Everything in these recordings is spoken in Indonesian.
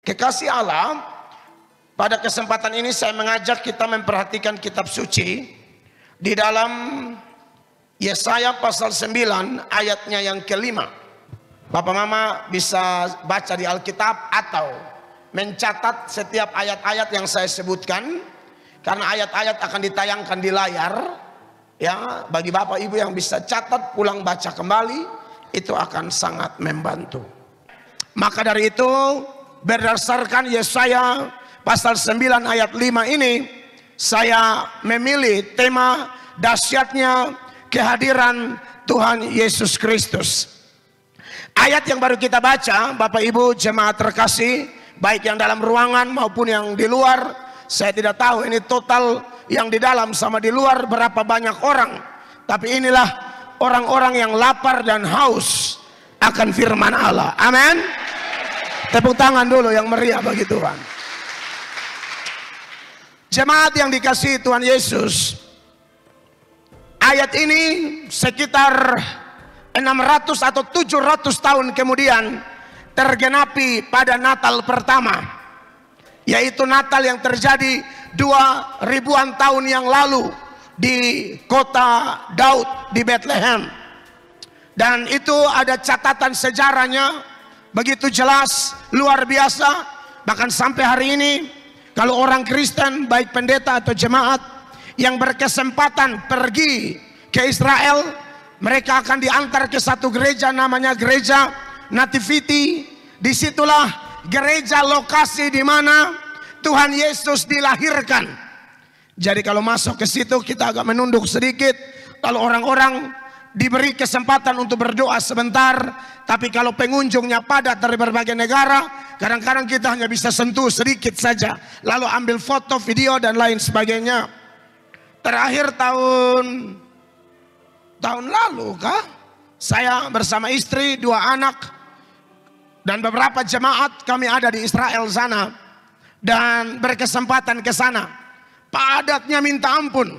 Kekasih Allah, pada kesempatan ini saya mengajak kita memperhatikan kitab suci di dalam Yesaya pasal 9 ayatnya yang kelima. Bapak Mama bisa baca di Alkitab atau mencatat setiap ayat-ayat yang saya sebutkan, karena ayat-ayat akan ditayangkan di layar. Ya, bagi Bapak Ibu yang bisa catat pulang baca kembali, itu akan sangat membantu. Maka dari itu, berdasarkan Yesaya pasal 9 ayat 5 ini, saya memilih tema dahsyatnya kehadiran Tuhan Yesus Kristus. Ayat yang baru kita baca, Bapak Ibu jemaat terkasih, baik yang dalam ruangan maupun yang di luar, saya tidak tahu ini total yang di dalam sama di luar berapa banyak orang, tapi inilah orang-orang yang lapar dan haus akan firman Allah. Amin. Tepuk tangan dulu yang meriah bagi Tuhan. Jemaat yang dikasihi Tuhan Yesus, ayat ini sekitar 600 atau 700 tahun kemudian tergenapi pada Natal pertama, yaitu Natal yang terjadi 2000-an tahun yang lalu di kota Daud di Bethlehem. Dan itu ada catatan sejarahnya begitu jelas, luar biasa. Bahkan sampai hari ini kalau orang Kristen, baik pendeta atau jemaat yang berkesempatan pergi ke Israel, mereka akan diantar ke satu gereja namanya gereja Nativity. Disitulah gereja lokasi di mana Tuhan Yesus dilahirkan. Jadi kalau masuk ke situ kita agak menunduk sedikit. Lalu orang-orang diberi kesempatan untuk berdoa sebentar. Tapi kalau pengunjungnya padat dari berbagai negara, kadang-kadang kita hanya bisa sentuh sedikit saja, lalu ambil foto, video dan lain sebagainya. Terakhir tahun lalu kah, saya bersama istri, 2 anak dan beberapa jemaat, kami ada di Israel sana dan berkesempatan ke sana. Padatnya minta ampun,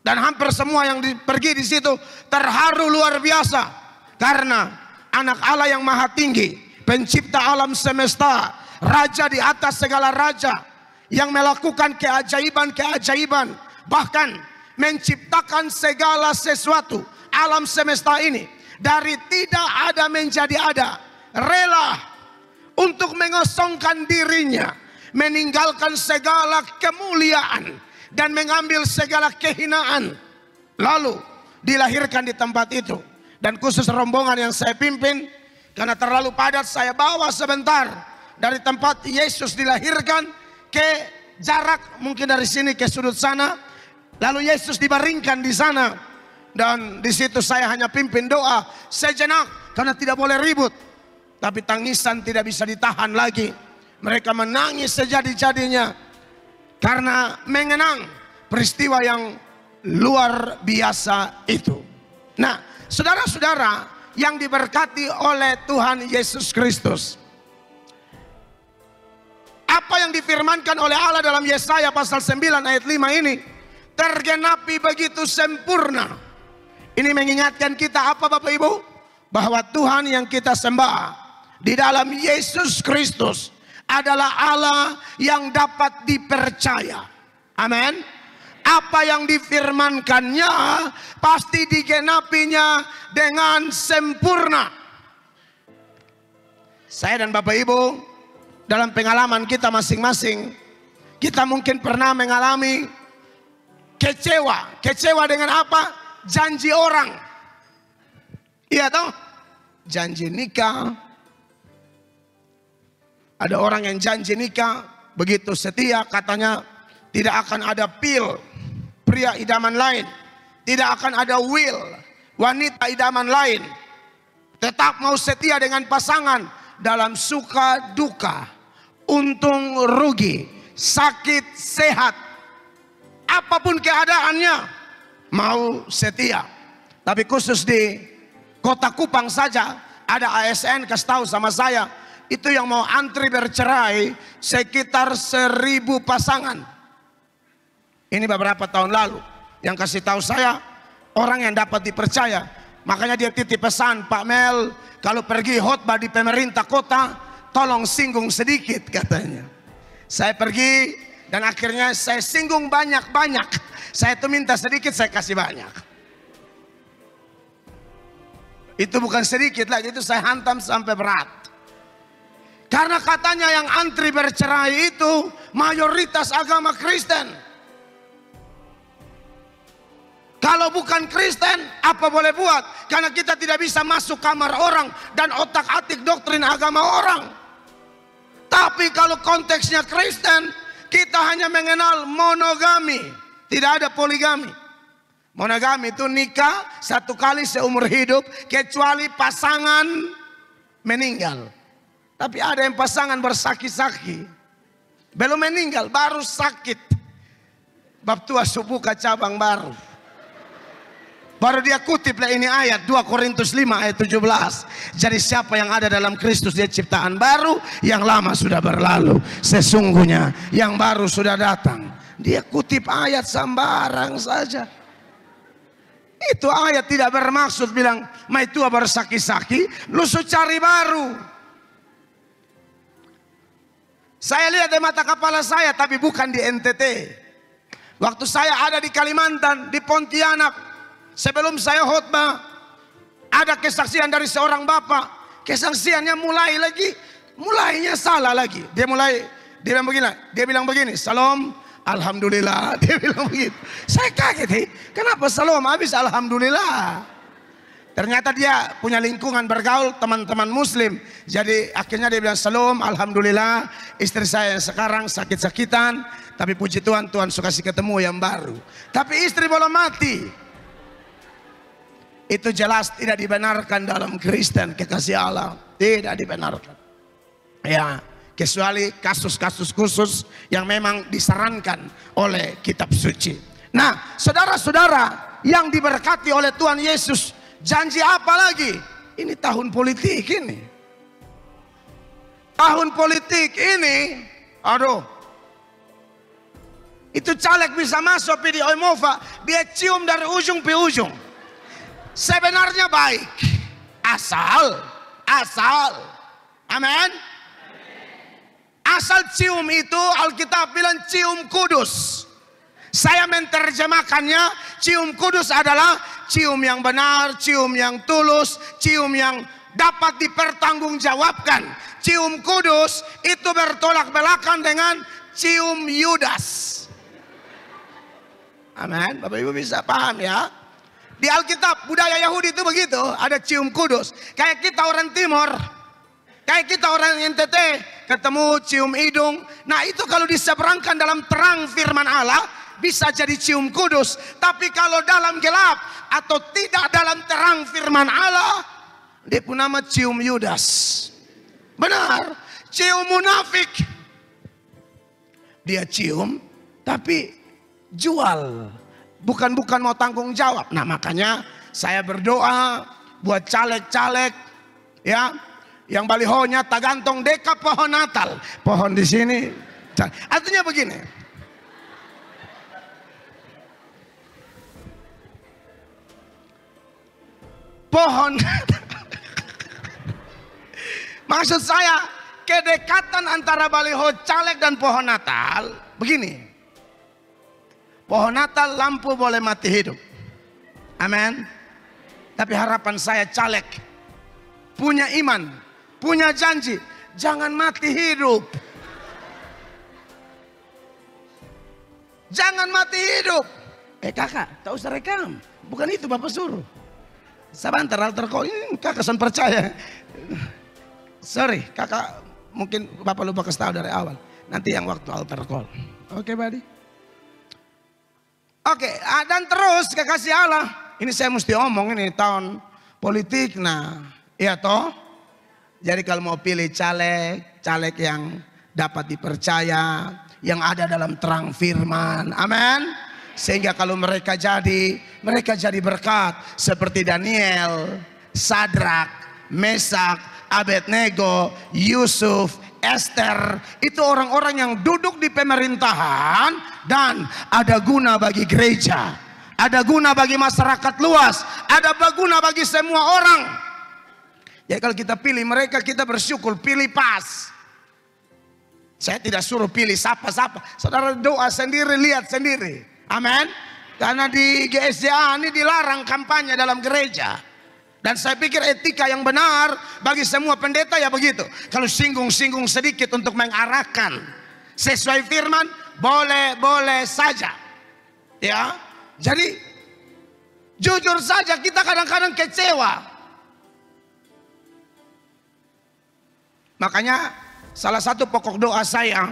dan hampir semua yang pergi di situ terharu luar biasa karena Anak Allah yang maha tinggi, pencipta alam semesta, raja di atas segala raja, yang melakukan keajaiban-keajaiban, bahkan menciptakan segala sesuatu alam semesta ini dari tidak ada menjadi ada, rela untuk mengosongkan dirinya, meninggalkan segala kemuliaan dan mengambil segala kehinaan, lalu dilahirkan di tempat itu. Dan khusus rombongan yang saya pimpin, karena terlalu padat, saya bawa sebentar dari tempat Yesus dilahirkan ke jarak mungkin dari sini ke sudut sana. Lalu Yesus dibaringkan di sana, dan di situ saya hanya pimpin doa sejenak karena tidak boleh ribut. Tapi tangisan tidak bisa ditahan lagi. Mereka menangis sejadi-jadinya karena mengenang peristiwa yang luar biasa itu. Nah, saudara-saudara yang diberkati oleh Tuhan Yesus Kristus, apa yang difirmankan oleh Allah dalam Yesaya pasal 9 ayat 5 ini tergenapi begitu sempurna. Ini mengingatkan kita apa Bapak Ibu? Bahwa Tuhan yang kita sembah di dalam Yesus Kristus adalah Allah yang dapat dipercaya. Amin. Apa yang difirmankannya pasti digenapinya dengan sempurna. Saya dan Bapak Ibu, dalam pengalaman kita masing-masing, kita mungkin pernah mengalami kecewa. Kecewa dengan apa? Janji orang. Iya toh? Janji nikah. Ada orang yang janji nikah, begitu setia katanya tidak akan ada pria idaman lain, tidak akan ada wanita idaman lain. Tetap mau setia dengan pasangan dalam suka duka, untung rugi, sakit sehat, apapun keadaannya mau setia. Tapi khusus di kota Kupang saja ada ASN kasih tahu sama saya, itu yang mau antri bercerai sekitar 1000 pasangan. Ini beberapa tahun lalu. Yang kasih tahu saya orang yang dapat dipercaya. Makanya dia titip pesan, Pak Mel, kalau pergi khotbah di pemerintah kota, tolong singgung sedikit katanya. Saya pergi dan akhirnya saya singgung banyak-banyak. Saya tuh minta sedikit, saya kasih banyak. Itu bukan sedikit lagi, itu saya hantam sampai berat. Karena katanya yang antri bercerai itu mayoritas agama Kristen. Kalau bukan Kristen, apa boleh buat? Karena kita tidak bisa masuk kamar orang dan otak-atik doktrin agama orang. Tapi kalau konteksnya Kristen, kita hanya mengenal monogami, tidak ada poligami. Monogami itu nikah satu kali seumur hidup, kecuali pasangan meninggal. Tapi ada yang pasangan bersaki-saki, belum meninggal, baru sakit. Bab tua subuka cabang baru. Baru dia kutip lah ini ayat 2 Korintus 5 ayat 17. Jadi siapa yang ada dalam Kristus dia ciptaan baru, yang lama sudah berlalu. Sesungguhnya yang baru sudah datang. Dia kutip ayat sembarang saja. Itu ayat tidak bermaksud bilang mai tua bersaki-saki, lu cari baru. Saya lihat di mata kepala saya, tapi bukan di NTT. Waktu saya ada di Kalimantan, di Pontianak, sebelum saya khotbah, ada kesaksian dari seorang bapak. Kesaksiannya mulainya salah lagi. Dia bilang begini, Salam, alhamdulillah. Dia bilang begitu. Saya kaget, kenapa salam habis alhamdulillah? Ternyata dia punya lingkungan bergaul teman-teman muslim. Jadi akhirnya dia bilang salam, alhamdulillah. Istri saya yang sekarang sakit-sakitan, tapi puji Tuhan, Tuhan suka kasih ketemu yang baru. Tapi istri belum mati. Itu jelas tidak dibenarkan dalam Kristen, kekasih Allah. Tidak dibenarkan. Ya, kecuali kasus-kasus khusus yang memang disarankan oleh kitab suci. Nah, saudara-saudara yang diberkati oleh Tuhan Yesus, janji apa lagi? Ini tahun politik ini. Tahun politik ini, aduh. Itu caleg bisa masuk di Oimova, dia cium dari ujung ke ujung. Sebenarnya baik, asal, amin. Asal cium itu Alkitab bilang cium kudus. Saya menerjemahkannya, cium kudus adalah cium yang benar, cium yang tulus, cium yang dapat dipertanggungjawabkan. Cium kudus itu bertolak belakang dengan cium Yudas. Amin, Bapak Ibu bisa paham ya. Di Alkitab budaya Yahudi itu begitu, ada cium kudus. Kayak kita orang Timur, kayak kita orang NTT, ketemu cium hidung. Nah itu kalau diseberangkan dalam terang firman Allah, bisa jadi cium kudus. Tapi kalau dalam gelap atau tidak dalam terang firman Allah, dia pun nama cium Yudas. Benar, cium munafik. Dia cium, tapi jual. Bukan mau tanggung jawab. Nah makanya saya berdoa buat caleg-caleg ya, yang balihonya tak gantung deka pohon Natal. Pohon di sini. Artinya begini. Pohon. Maksud saya kedekatan antara baliho caleg dan pohon Natal begini. Pohon Natal lampu boleh mati hidup. Amin. Tapi harapan saya caleg punya iman, punya janji, jangan mati hidup. Jangan mati hidup. Kakak, tak usah rekam. Bukan itu Bapak suruh. Sebentar altar call. Kakak son percaya. Sorry, kakak mungkin Bapak lupa kasih tahu dari awal. Nanti yang waktu altar call. Oke, buddy. Oke, dan terus kekasih Allah. Ini saya mesti omong, ini tahun politik. Nah, iya toh. Jadi kalau mau pilih caleg yang dapat dipercaya, yang ada dalam terang firman. Amin. Sehingga kalau mereka jadi berkat seperti Daniel, Sadrak, Mesak, Abednego, Yusuf, Esther. Itu orang-orang yang duduk di pemerintahan dan ada guna bagi gereja, ada guna bagi masyarakat luas, ada guna bagi semua orang. Ya kalau kita pilih mereka, kita bersyukur, pilih pas. Saya tidak suruh pilih siapa-siapa. Saudara doa sendiri, lihat sendiri. Amin. Karena di GSJA ini dilarang kampanye dalam gereja. Dan saya pikir etika yang benar bagi semua pendeta ya begitu. Kalau singgung-singgung sedikit untuk mengarahkan sesuai firman, boleh saja. Ya. Jadi jujur saja kita kadang-kadang kecewa. Makanya salah satu pokok doa saya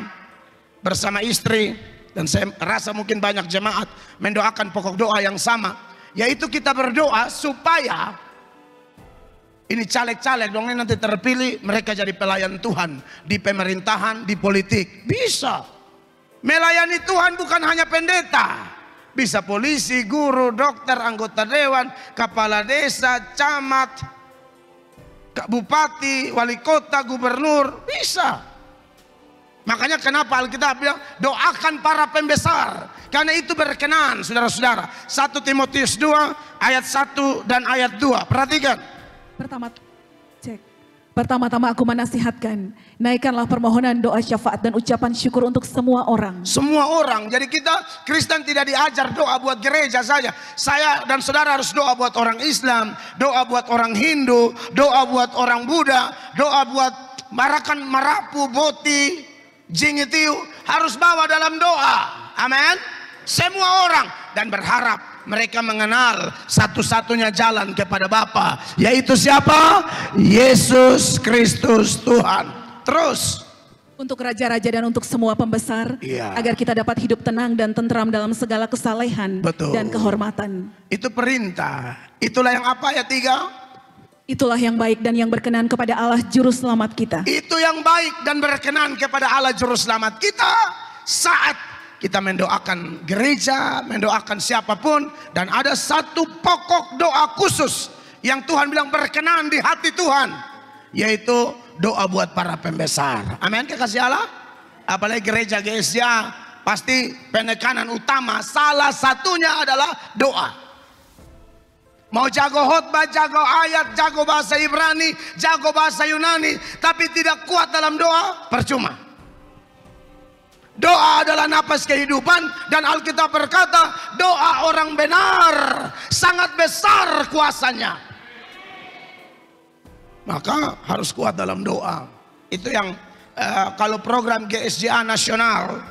bersama istri, dan saya rasa mungkin banyak jemaat mendoakan pokok doa yang sama, yaitu kita berdoa supaya ini caleg-caleg dong, ini nanti terpilih, mereka jadi pelayan Tuhan di pemerintahan, di politik. Bisa melayani Tuhan, bukan hanya pendeta, bisa polisi, guru, dokter, anggota dewan, kepala desa, camat, bupati, wali kota, gubernur, bisa. Makanya kenapa Alkitab bilang doakan para pembesar, karena itu berkenan. Saudara-saudara, 1 Timotius 2 ayat 1 dan ayat 2. Perhatikan. Pertama-tama aku menasihatkan, naikkanlah permohonan, doa, syafaat dan ucapan syukur untuk semua orang. Semua orang. Jadi kita Kristen tidak diajar doa buat gereja saja. Saya dan saudara harus doa buat orang Islam, doa buat orang Hindu, doa buat orang Buddha, doa buat Marakan, Marapu, Boti, Jingitiu, harus bawa dalam doa. Amin. Semua orang, dan berharap mereka mengenal satu-satunya jalan kepada Bapa, yaitu siapa? Yesus Kristus Tuhan. Terus untuk raja-raja dan untuk semua pembesar, agar kita dapat hidup tenang dan tentram dalam segala kesalehan dan kehormatan. Itu perintah. Itulah yang apa ya 3? Itulah yang baik dan yang berkenan kepada Allah Juru Selamat kita. Itu yang baik dan berkenan kepada Allah Juru Selamat kita saat kita mendoakan gereja, mendoakan siapapun. Dan ada satu pokok doa khusus yang Tuhan bilang berkenan di hati Tuhan, yaitu doa buat para pembesar. Amin, kekasih Allah. Apalagi gereja GSJA, pasti penekanan utama salah satunya adalah doa. Mau jago khotbah, jago ayat, jago bahasa Ibrani, jago bahasa Yunani, tapi tidak kuat dalam doa, percuma. Doa adalah napas kehidupan, dan Alkitab berkata doa orang benar sangat besar kuasanya. Maka harus kuat dalam doa. Itu yang kalau program GSJA nasional,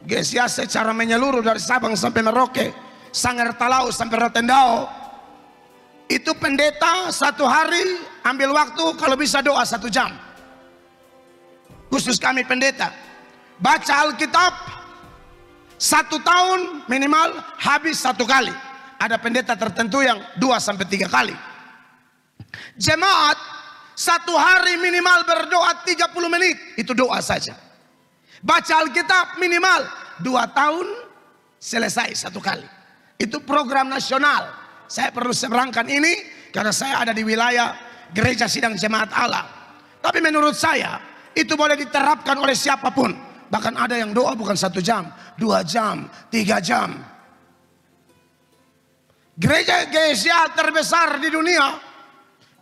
GSJA secara menyeluruh dari Sabang sampai Merauke, Sangir Talau sampai Rotendao, itu pendeta satu hari ambil waktu kalau bisa doa 1 jam. Khusus kami pendeta, baca Alkitab 1 tahun minimal habis 1 kali. Ada pendeta tertentu yang 2 sampai 3 kali. Jemaat 1 hari minimal berdoa 30 menit. Itu doa saja. Baca Alkitab minimal 2 tahun selesai 1 kali. Itu program nasional. Saya perlu seberangkan ini karena saya ada di wilayah Gereja Sidang Jemaat Allah. Tapi menurut saya itu boleh diterapkan oleh siapapun. Bahkan ada yang doa bukan 1 jam, 2 jam, 3 jam. Gereja GSJA terbesar di dunia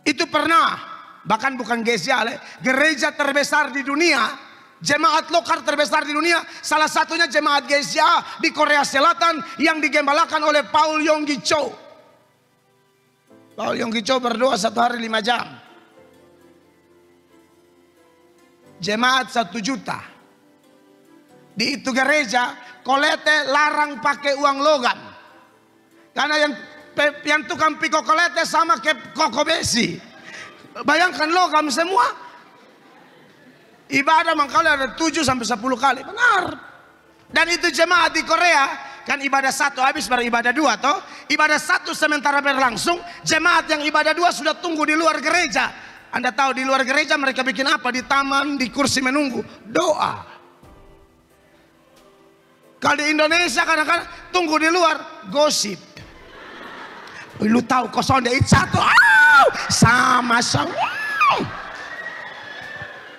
itu pernah, bahkan bukan GSJA, gereja terbesar di dunia, jemaat lokal terbesar di dunia, salah satunya jemaat GSJA di Korea Selatan yang digembalakan oleh Paul Yonggi Cho. Paul Yonggi Cho berdoa 1 hari 5 jam. Jemaat 1 juta. Di itu gereja kolete larang pakai uang logam, karena yang tukang piko kolete sama kayak koko besi. Bayangkan logam semua. Ibadah mangkali ada 7 sampai 10 kali, benar. Dan itu jemaat di Korea kan ibadah 1 habis baru ibadah 2 toh. Ibadah 1 sementara berlangsung, jemaat yang ibadah 2 sudah tunggu di luar gereja. Anda tahu di luar gereja mereka bikin apa? Di taman, di kursi menunggu, doa. Kalau di Indonesia kadang-kadang tunggu di luar, gosip. Lu tahu kosong itu 1, sama-sama.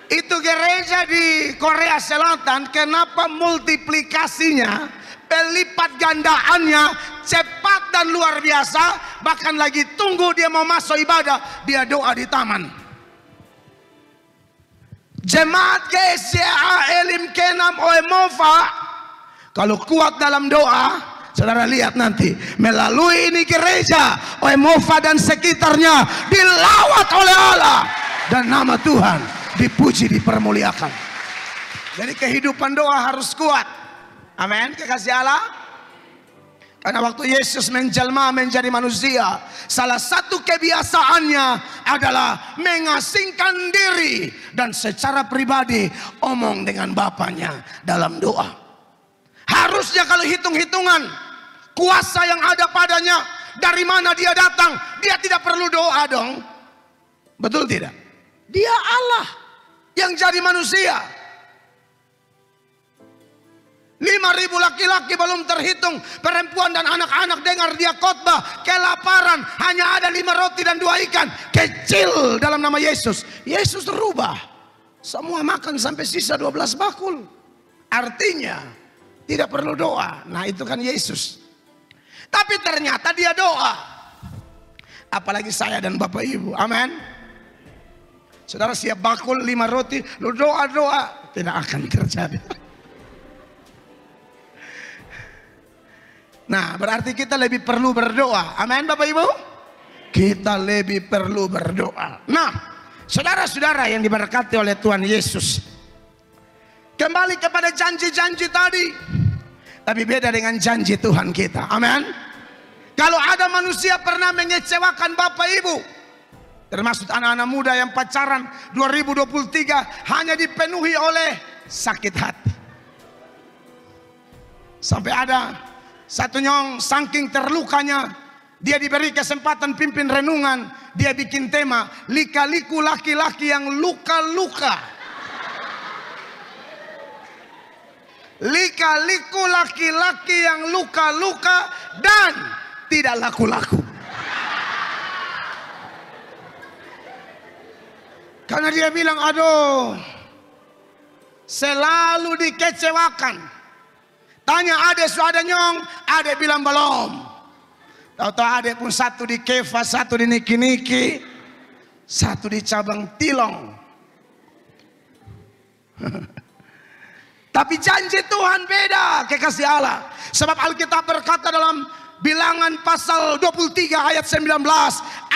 Itu gereja di Korea Selatan, kenapa multiplikasinya pelipat gandaannya cepat dan luar biasa. Bahkan lagi tunggu dia mau masuk ibadah, dia doa di taman. Jemaat GCA Elim Kenam Oemofa, kalau kuat dalam doa, saudara lihat nanti melalui ini gereja Oemofa dan sekitarnya dilawat oleh Allah dan nama Tuhan dipuji, dipermuliakan. Jadi kehidupan doa harus kuat. Amin, kekasih Allah. Karena waktu Yesus menjelma menjadi manusia, salah satu kebiasaannya adalah mengasingkan diri dan secara pribadi omong dengan Bapaknya dalam doa. Harusnya kalau hitung-hitungan kuasa yang ada padanya, dari mana dia datang, dia tidak perlu doa dong. Betul tidak? Dia Allah yang jadi manusia. 5.000 laki-laki belum terhitung perempuan dan anak-anak dengar dia khotbah, kelaparan, hanya ada 5 roti dan 2 ikan kecil dalam nama Yesus. Yesus rubah, semua makan sampai sisa 12 bakul. Artinya tidak perlu doa. Nah itu kan Yesus. Tapi ternyata dia doa. Apalagi saya dan Bapak Ibu. Amin. Saudara siap bakul 5 roti, lu doa-doa, tidak akan terjadi. Nah berarti kita lebih perlu berdoa. Amin Bapak Ibu. Kita lebih perlu berdoa. Nah saudara-saudara yang diberkati oleh Tuhan Yesus, kembali kepada janji-janji tadi. Tapi beda dengan janji Tuhan kita. Amin. Kalau ada manusia pernah mengecewakan Bapak Ibu, termasuk anak-anak muda yang pacaran 2023 hanya dipenuhi oleh sakit hati. Sampai ada satu nyong saking terlukanya, dia diberi kesempatan pimpin renungan. Dia bikin tema lika-liku laki-laki yang luka-luka. Lika-liku laki-laki yang luka-luka dan tidak laku-laku. Karena dia bilang, aduh, selalu dikecewakan. Tanya adek, sudah nyong, adek bilang belum. Tahu-tahu adek pun satu di Kefa, satu di Niki-Niki, satu di cabang Tilong. Tapi janji Tuhan beda, kekasih Allah. Sebab Alkitab berkata dalam Bilangan pasal 23 ayat 19,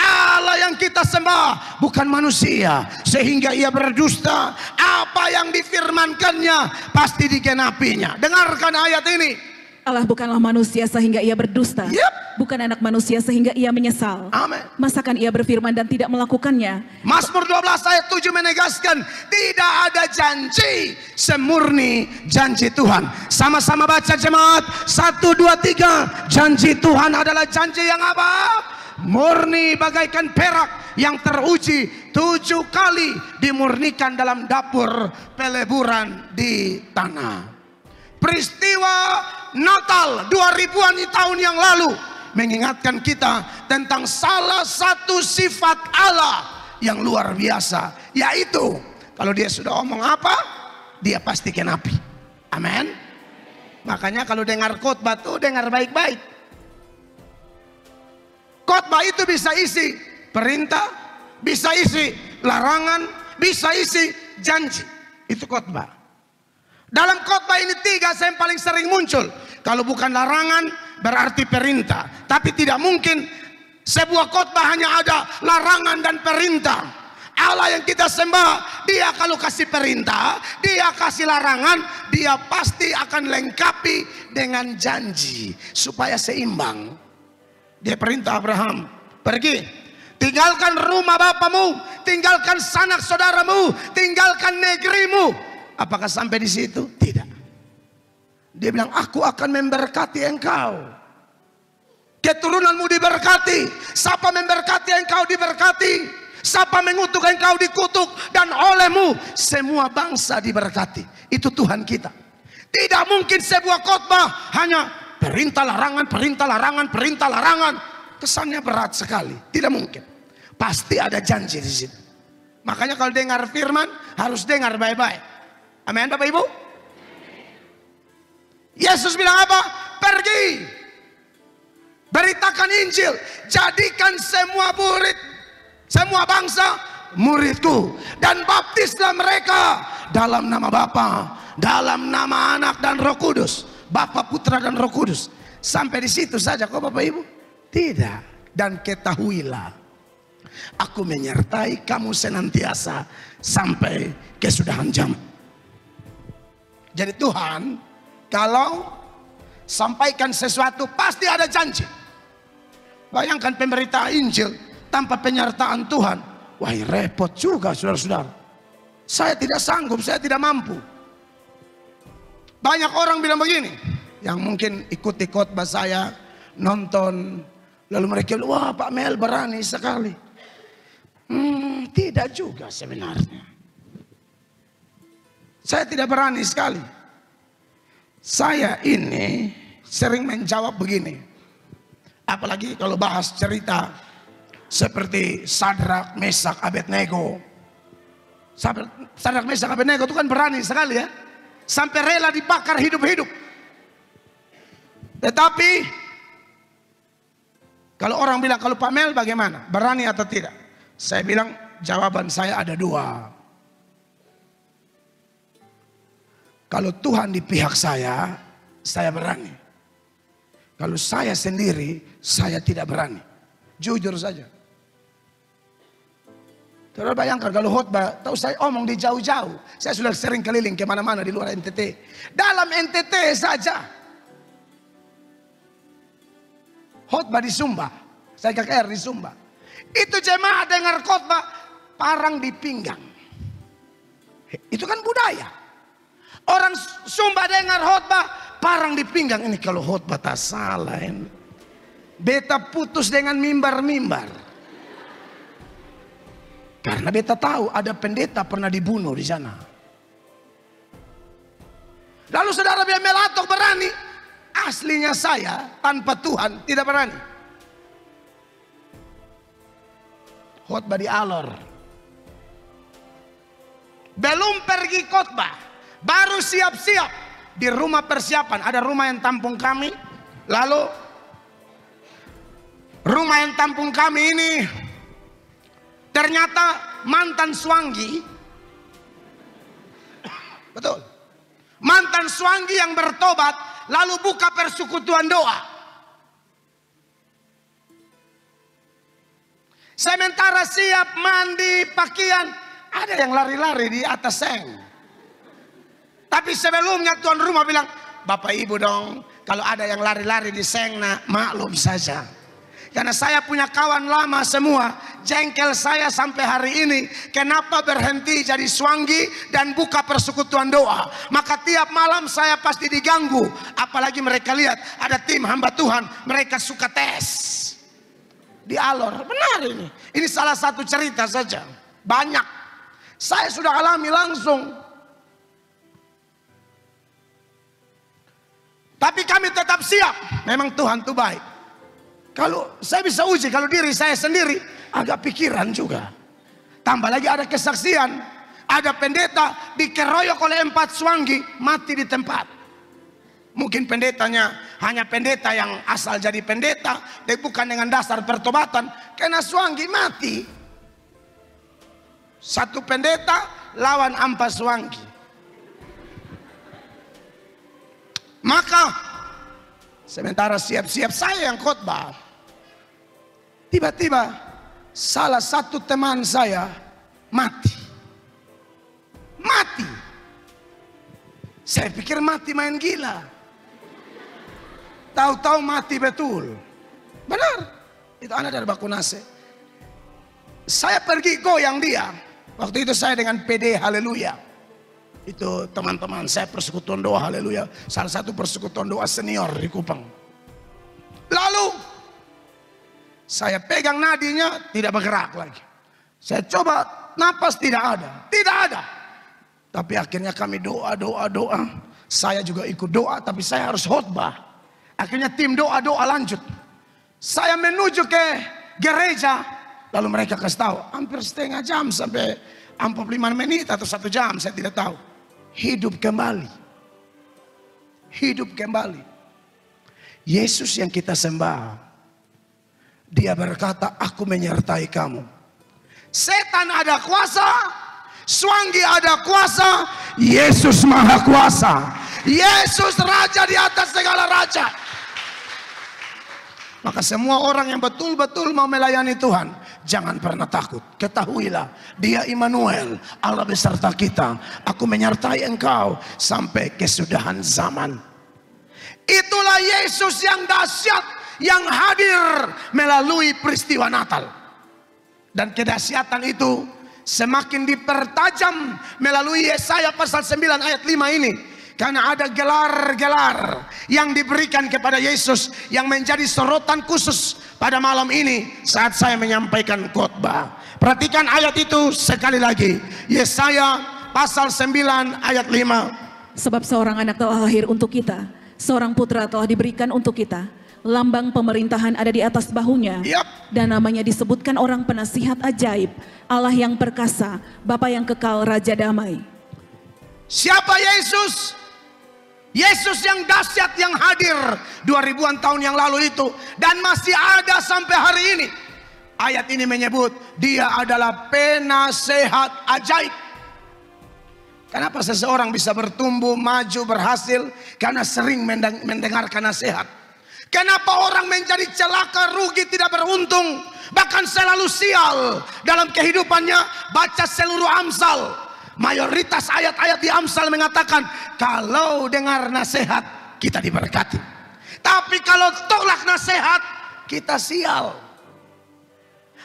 Allah yang kita sembah bukan manusia sehingga ia berdusta. Apa yang difirmankannya pasti digenapinya. Dengarkan ayat ini. Allah bukanlah manusia sehingga ia berdusta. Bukan anak manusia sehingga ia menyesal. Amin. Masakan ia berfirman dan tidak melakukannya. Mazmur 12 ayat 7 menegaskan tidak ada janji semurni janji Tuhan. Sama-sama baca jemaat. 1, 2, 3. Janji Tuhan adalah janji yang apa? Murni bagaikan perak yang teruji 7 kali dimurnikan dalam dapur peleburan di tanah. Peristiwa Natal 2000-an tahun yang lalu mengingatkan kita tentang salah satu sifat Allah yang luar biasa, yaitu kalau dia sudah omong apa, dia pasti genapi. Amin. Makanya kalau dengar khotbah tuh dengar baik-baik. Khotbah itu bisa isi perintah, bisa isi larangan, bisa isi janji. Itu khotbah. Dalam khotbah ini 3 yang paling sering muncul. Kalau bukan larangan berarti perintah. Tapi tidak mungkin sebuah khotbah hanya ada larangan dan perintah. Allah yang kita sembah, dia kalau kasih perintah, dia kasih larangan, dia pasti akan lengkapi dengan janji supaya seimbang. Dia perintah Abraham, pergi, tinggalkan rumah bapamu, tinggalkan sanak saudaramu, tinggalkan negerimu. Apakah sampai di situ? Tidak. Dia bilang, aku akan memberkati engkau. Keturunanmu diberkati. Siapa memberkati engkau diberkati. Siapa mengutuk engkau dikutuk. Dan olehmu semua bangsa diberkati. Itu Tuhan kita. Tidak mungkin sebuah khotbah hanya perintah larangan, perintah larangan, perintah larangan. Kesannya berat sekali. Tidak mungkin. Pasti ada janji di situ. Makanya kalau dengar firman harus dengar baik-baik. Amin Bapak Ibu. Yesus bilang apa? pergi, beritakan Injil, jadikan semua murid, semua bangsa muridku, dan baptislah mereka dalam nama Bapa, dalam nama Anak dan Roh Kudus. Bapa, Putra dan Roh Kudus. Sampai di situ saja kok Bapak Ibu? Tidak. Dan ketahuilah, aku menyertai kamu senantiasa sampai kesudahan zaman. Jadi Tuhan kalau sampaikan sesuatu pasti ada janji. Bayangkan pemberita Injil tanpa penyertaan Tuhan. Wah, repot juga saudara-saudara. Saya tidak sanggup, saya tidak mampu. Banyak orang bilang begini, yang mungkin ikuti khotbah saya, nonton, lalu mereka bilang, wah Pak Mel berani sekali. Tidak juga sebenarnya. Saya tidak berani sekali. Saya ini sering menjawab begini. Apalagi kalau bahas cerita seperti Sadrak, Mesak, Abednego. Sadrak, Mesak, Abednego itu kan berani sekali ya. Sampai rela dibakar hidup-hidup. Tetapi kalau orang bilang, kalau Pak Mel bagaimana? Berani atau tidak? Saya bilang jawaban saya ada dua. Kalau Tuhan di pihak saya berani. Kalau saya sendiri, saya tidak berani. Jujur saja. Terus bayangkan kalau khotbah, tahu saya omong di jauh-jauh. Saya sudah sering keliling kemana-mana di luar NTT. Dalam NTT saja. Khotbah di Sumba. Saya KKR di Sumba. Itu jemaah dengar khotbah, parang di pinggang. Itu kan budaya. Orang Sumba dengar khotbah, parang di pinggang. Ini kalau khotbah tak salah ini. Beta putus dengan mimbar-mimbar. Karena beta tahu ada pendeta pernah dibunuh di sana. Lalu saudara bilang Melatok berani. Aslinya saya tanpa Tuhan tidak berani. Khotbah di Alor. Belum pergi khotbah, baru siap-siap di rumah persiapan. Ada rumah yang tampung kami. Lalu rumah yang tampung kami ini ternyata mantan suanggi. Betul. Mantan suanggi yang bertobat lalu buka persekutuan doa. Sementara siap mandi pakaian, ada yang lari-lari di atas seng. Tapi sebelumnya tuan rumah bilang, Bapak Ibu dong, kalau ada yang lari-lari di seng, nah, maklum saja. Karena saya punya kawan lama semua, jengkel saya sampai hari ini. Kenapa berhenti jadi suanggi dan buka persekutuan doa? Maka tiap malam saya pasti diganggu. Apalagi mereka lihat ada tim hamba Tuhan, mereka suka tes. Di Alor, benar ini. Ini salah satu cerita saja. Banyak. Saya sudah alami langsung. Tapi kami tetap siap. Memang Tuhan itu baik. Kalau saya bisa uji, kalau diri saya sendiri agak pikiran juga. Tambah lagi ada kesaksian. Ada pendeta dikeroyok oleh 4 suanggi, mati di tempat. Mungkin pendetanya hanya pendeta yang asal jadi pendeta, dan bukan dengan dasar pertobatan. Karena suanggi mati. Satu pendeta lawan 4 suanggi. Maka sementara siap-siap saya yang khotbah, tiba-tiba salah satu teman saya mati. Mati. Saya pikir mati main gila. Tahu-tahu mati betul. Benar. Itu anak dari Bakunase. Saya pergi goyang dia. Waktu itu saya dengan PD Haleluya. Itu teman-teman saya persekutuan doa Haleluya. Salah satu persekutuan doa senior di Kupang. Lalu saya pegang nadinya, tidak bergerak lagi. Saya coba napas, tidak ada. Tidak ada. Tapi akhirnya kami doa. Saya juga ikut doa, tapi saya harus khotbah. Akhirnya tim doa lanjut. Saya menuju ke gereja. Lalu mereka kasih tahu, hampir setengah jam sampai 45 menit atau 1 jam, saya tidak tahu. Hidup kembali. Hidup kembali. Yesus yang kita sembah, Dia berkata, aku menyertai kamu. Setan ada kuasa, Swangi ada kuasa, Yesus maha kuasa. Yesus raja di atas segala raja. Maka semua orang yang betul-betul mau melayani Tuhan, jangan pernah takut. Ketahuilah, Dia Immanuel, Allah beserta kita. Aku menyertai engkau sampai kesudahan zaman. Itulah Yesus yang dahsyat, yang hadir melalui peristiwa Natal. Dan kedahsyatan itu semakin dipertajam melalui Yesaya pasal 9 ayat 5 ini. Karena ada gelar-gelar yang diberikan kepada Yesus yang menjadi sorotan khusus pada malam ini saat saya menyampaikan khotbah. Perhatikan ayat itu sekali lagi. Yesaya pasal 9 ayat 5. Sebab seorang anak telah lahir untuk kita, seorang putra telah diberikan untuk kita. Lambang pemerintahan ada di atas bahunya. Dan namanya disebutkan orang penasihat ajaib, Allah yang perkasa, Bapa yang kekal, Raja damai. Siapa Yesus? Yesus yang dahsyat yang hadir 2000-an tahun yang lalu itu dan masih ada sampai hari ini. Ayat ini menyebut Dia adalah penasehat ajaib. Kenapa seseorang bisa bertumbuh, maju, berhasil? Karena sering mendengarkan nasihat. Kenapa orang menjadi celaka, rugi, tidak beruntung, bahkan selalu sial dalam kehidupannya? Baca seluruh Amsal. Mayoritas ayat-ayat di Amsal mengatakan kalau dengar nasihat kita diberkati. Tapi kalau tolak nasihat kita sial.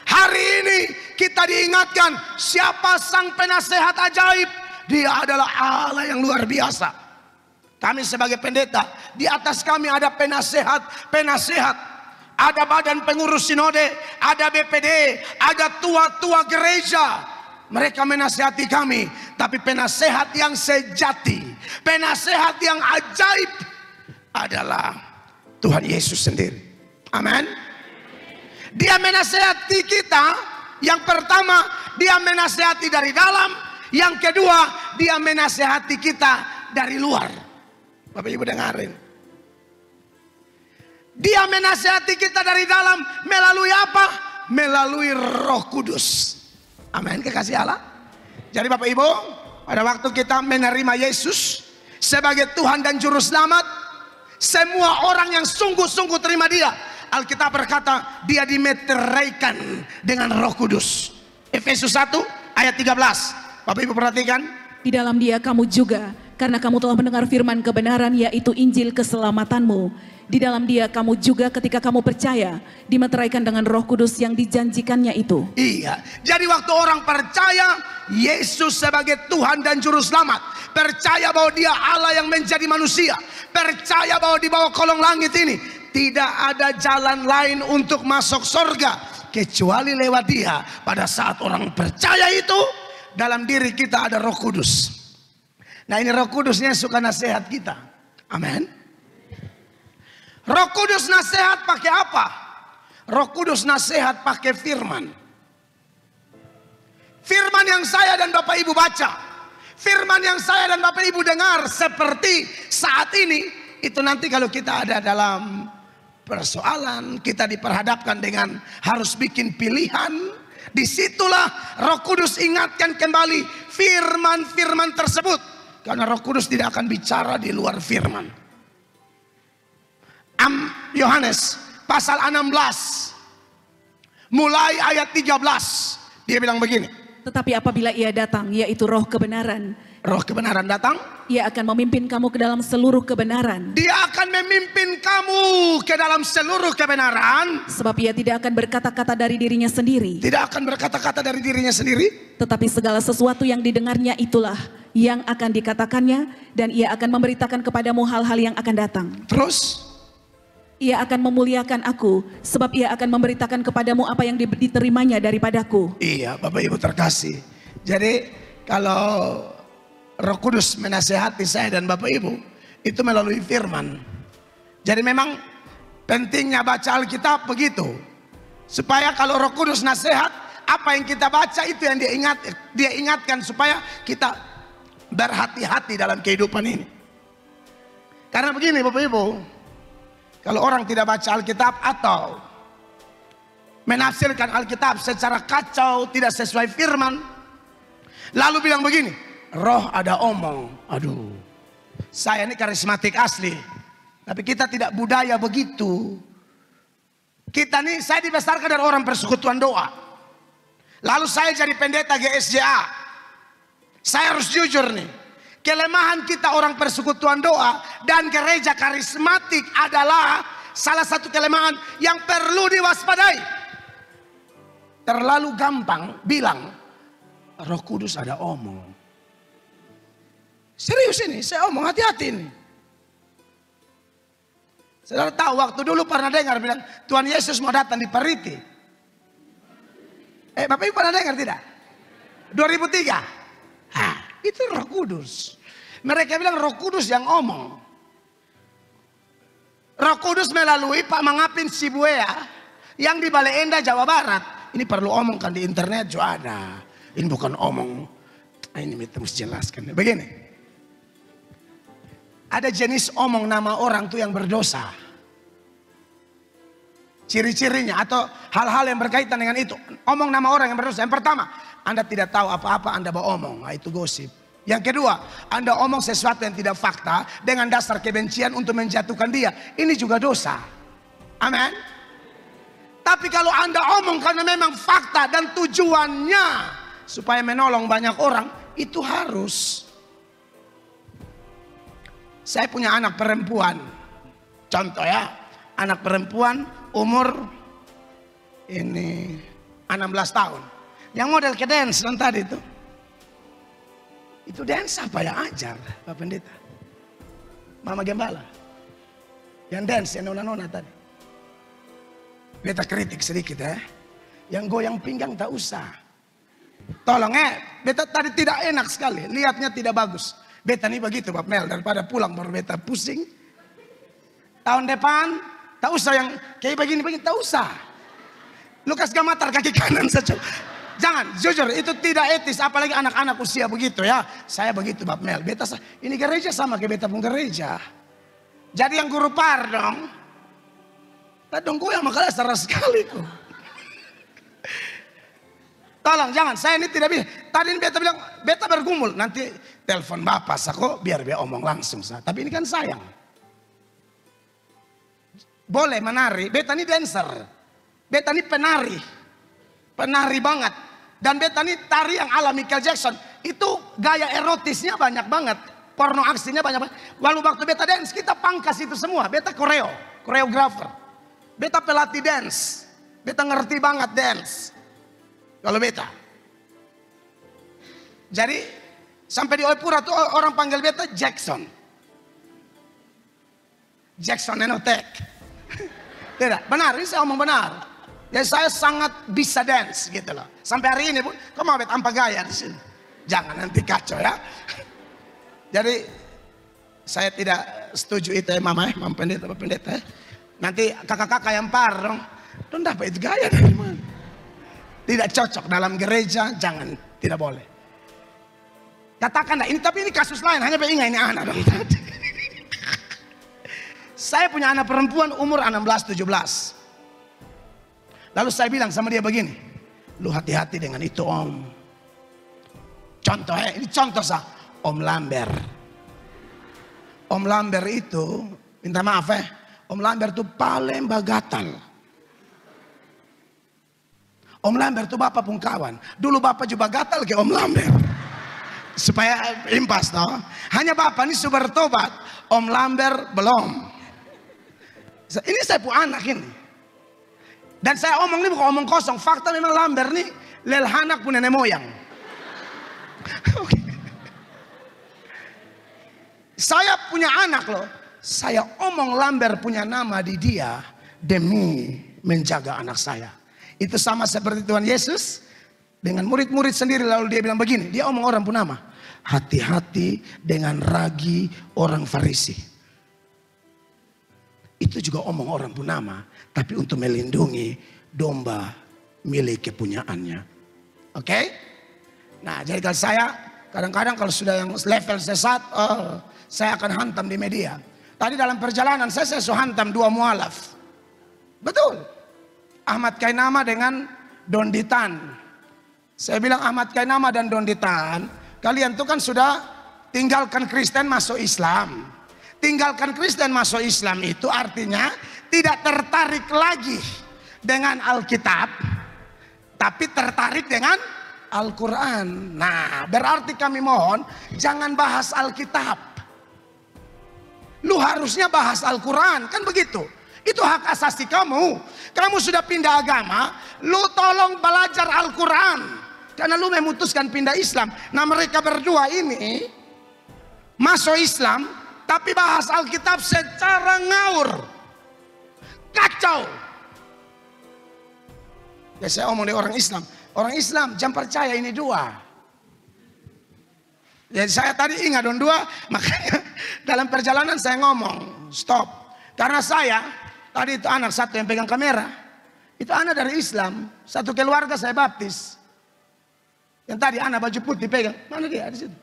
Hari ini kita diingatkan siapa sang penasehat ajaib. Dia adalah Allah yang luar biasa. Kami sebagai pendeta, di atas kami ada penasehat. Ada badan pengurus sinode, ada BPD, ada tua-tua gereja. Mereka menasihati kami, tapi penasehat yang sejati, penasehat yang ajaib adalah Tuhan Yesus sendiri. Amin. Dia menasihati kita. Yang pertama, Dia menasihati dari dalam. Yang kedua, Dia menasihati kita dari luar. Bapak Ibu dengarin. Dia menasihati kita dari dalam melalui apa? Melalui Roh Kudus. Amin, kekasih Allah. Jadi Bapak Ibu, pada waktu kita menerima Yesus sebagai Tuhan dan Juru Selamat, semua orang yang sungguh-sungguh terima Dia, Alkitab berkata Dia dimeteraikan dengan Roh Kudus. Efesus 1 ayat 13. Bapak Ibu perhatikan. Di dalam Dia kamu juga, karena kamu telah mendengar firman kebenaran, yaitu Injil keselamatanmu. Di dalam Dia kamu juga ketika kamu percaya dimeteraikan dengan Roh Kudus yang dijanjikannya itu. Iya. Jadi waktu orang percaya Yesus sebagai Tuhan dan Juru Selamat, percaya bahwa Dia Allah yang menjadi manusia, percaya bahwa di bawah kolong langit ini tidak ada jalan lain untuk masuk surga kecuali lewat Dia. Pada saat orang percaya itu, dalam diri kita ada Roh Kudus. Nah, ini Roh Kudusnya suka nasihat kita. Amin. Roh Kudus nasihat pakai apa? Roh Kudus nasihat pakai firman. Firman yang saya dan Bapak Ibu baca, firman yang saya dan Bapak Ibu dengar seperti saat ini, itu nanti kalau kita ada dalam persoalan, kita diperhadapkan dengan harus bikin pilihan, disitulah Roh Kudus ingatkan kembali firman-firman tersebut. Karena Roh Kudus tidak akan bicara di luar firman. Yohanes pasal 16 mulai ayat 13, dia bilang begini. Tetapi apabila Ia datang, yaitu Roh kebenaran, Roh kebenaran datang, Ia akan memimpin kamu ke dalam seluruh kebenaran. Dia akan memimpin kamu ke dalam seluruh kebenaran. Sebab Ia tidak akan berkata-kata dari dirinya sendiri. Tidak akan berkata-kata dari dirinya sendiri. Tetapi segala sesuatu yang didengarnya itulah yang akan dikatakannya, dan Ia akan memberitakan kepadamu hal-hal yang akan datang. Terus Ia akan memuliakan aku, sebab Ia akan memberitakan kepadamu apa yang diterimanya daripadaku. Iya, Bapak Ibu terkasih. Jadi kalau Roh Kudus menasehati saya dan Bapak Ibu, itu melalui firman. Jadi memang pentingnya baca Alkitab begitu. Supaya kalau Roh Kudus nasihat, apa yang kita baca itu yang dia ingatkan supaya kita berhati-hati dalam kehidupan ini. Karena begini Bapak Ibu, Kalau orang tidak baca Alkitab atau menafsirkan Alkitab secara kacau, tidak sesuai firman, lalu bilang begini, roh ada omong. Aduh, saya ini karismatik asli, tapi kita tidak budaya begitu. Kita nih, saya dibesarkan dari orang persekutuan doa. Lalu saya jadi pendeta GSJA. Saya harus jujur nih, kelemahan kita orang persekutuan doa dan gereja karismatik adalah salah satu kelemahan yang perlu diwaspadai. Terlalu gampang bilang Roh Kudus ada omong. Serius ini, saya omong, hati-hati ini. Saudara tahu waktu dulu pernah dengar bilang Tuhan Yesus mau datang di Pariti. Bapak Ibu pernah dengar tidak? 2003. Itu Roh Kudus. Mereka bilang Roh Kudus yang omong. Roh Kudus melalui Pak Mangapin Sibuea yang di Bale Endah, Jawa Barat. Ini perlu omongkan di internet juga ada. Ini bukan omong. Ini kita mesti jelaskan. Begini. Ada jenis omong nama orang tuh yang berdosa. Ciri-cirinya atau hal-hal yang berkaitan dengan itu. Omong nama orang yang berdosa. Yang pertama, Anda tidak tahu apa-apa, Anda beromong. Nah, itu gosip. Yang kedua, Anda omong sesuatu yang tidak fakta dengan dasar kebencian untuk menjatuhkan dia. Ini juga dosa. Amin. Tapi kalau Anda omong karena memang fakta dan tujuannya supaya menolong banyak orang, itu harus. Saya punya anak perempuan. Contoh ya, anak perempuan umur ini 16 tahun. Yang model ke dance dan tadi itu. Itu dance apa yang ajar Pak Pendeta? Mama Gembala. Yang dance, yang nona-nona tadi. Beta kritik sedikit ya. Yang goyang pinggang tak usah. Tolong beta tadi tidak enak sekali. Lihatnya tidak bagus. Beta nih begitu Pak Mel. Daripada pulang baru beta pusing. Tahun depan tak usah yang kayak begini-begini. Tak usah. Lukas Gamatar kaki kanan saja. Jangan, jujur itu tidak etis. Apalagi anak-anak usia begitu ya. Saya begitu Pak Mel. Beta ini gereja sama kayak beta pun gereja. Jadi yang guru par dong. Tak dong gue yang makanya seras sekali kok. Tolong jangan, saya ini tidak bisa. Tadi beta bilang, beta bergumul. Nanti telepon bapak kok biar dia omong langsung. Tapi ini kan sayang. Boleh menari, beta ini dancer. Beta ini penari. Penari banget. Dan beta ini tari yang ala Michael Jackson. Itu gaya erotisnya banyak banget. Porno aksinya banyak banget. Walau waktu beta dance, kita pangkas itu semua. Beta koreografer. Beta pelatih dance. Beta ngerti banget dance. Kalau beta. Jadi sampai di Oipura tuh orang panggil beta Jackson. Jackson Enotek. Tidak, benar, ini saya omong benar. Ya saya sangat bisa dance gitu loh. Sampai hari ini pun, kok mau beta ampa gaya di sini. Jangan nanti kacau ya. Jadi saya tidak setuju itu ya mama Mama Pendeta, Pak Pendeta. Nanti kakak-kakak yang parong, don't dapat itu gaya dari mana? Tidak cocok dalam gereja, jangan, tidak boleh. Katakanlah ini, tapi ini kasus lain, hanya ingat ini anak dong. Saya punya anak perempuan umur 16-17. Lalu saya bilang sama dia begini, lu hati-hati dengan itu om. Contoh ini contoh Om Lambert. Om Lambert itu, minta maaf Om Lambert itu paling bagatal. Om Lambert itu bapak pun kawan. Dulu bapak juga gatal ke Om Lambert. Supaya impas toh. Hanya bapak ini sudah bertobat. Om Lambert belum. Ini saya punya anak ini. Dan saya omong ini bukan omong kosong. Fakta memang Lambert ini lelhanak punya nenek moyang. Saya punya anak loh. Saya omong Lambert punya nama di dia demi menjaga anak saya. Itu sama seperti Tuhan Yesus dengan murid-murid sendiri, lalu dia bilang begini, dia omong orang pun nama. Hati-hati dengan ragi orang Farisi. Itu juga omong orang pun nama, tapi untuk melindungi domba milik kepunyaannya. Oke? Nah, jadi kalau saya kadang-kadang kalau sudah yang level sesat, saya akan hantam di media. Tadi dalam perjalanan saya hantam 2 mualaf. Betul. Ahmad Kainama dengan Donditan. Saya bilang Ahmad Kainama dan Donditan, kalian tuh kan sudah tinggalkan Kristen masuk Islam. Tinggalkan Kristen masuk Islam itu artinya tidak tertarik lagi dengan Alkitab, tapi tertarik dengan Al-Quran. Nah, berarti kami mohon jangan bahas Alkitab. Lu harusnya bahas Al-Quran, kan begitu. Itu hak asasi kamu. Kamu sudah pindah agama, lu tolong belajar Al-Quran. Karena lu memutuskan pindah Islam. Nah, mereka berdua ini masuk Islam, tapi bahas Alkitab secara ngawur. Kacau. Ya saya omong dari orang Islam. Orang Islam jangan percaya ini 2. Jadi saya tadi ingat dong 2. Makanya dalam perjalanan saya ngomong stop. Karena saya tadi itu anak satu yang pegang kamera. Itu anak dari Islam. Satu keluarga saya baptis. Yang tadi anak baju putih pegang. Mana dia? Di situ.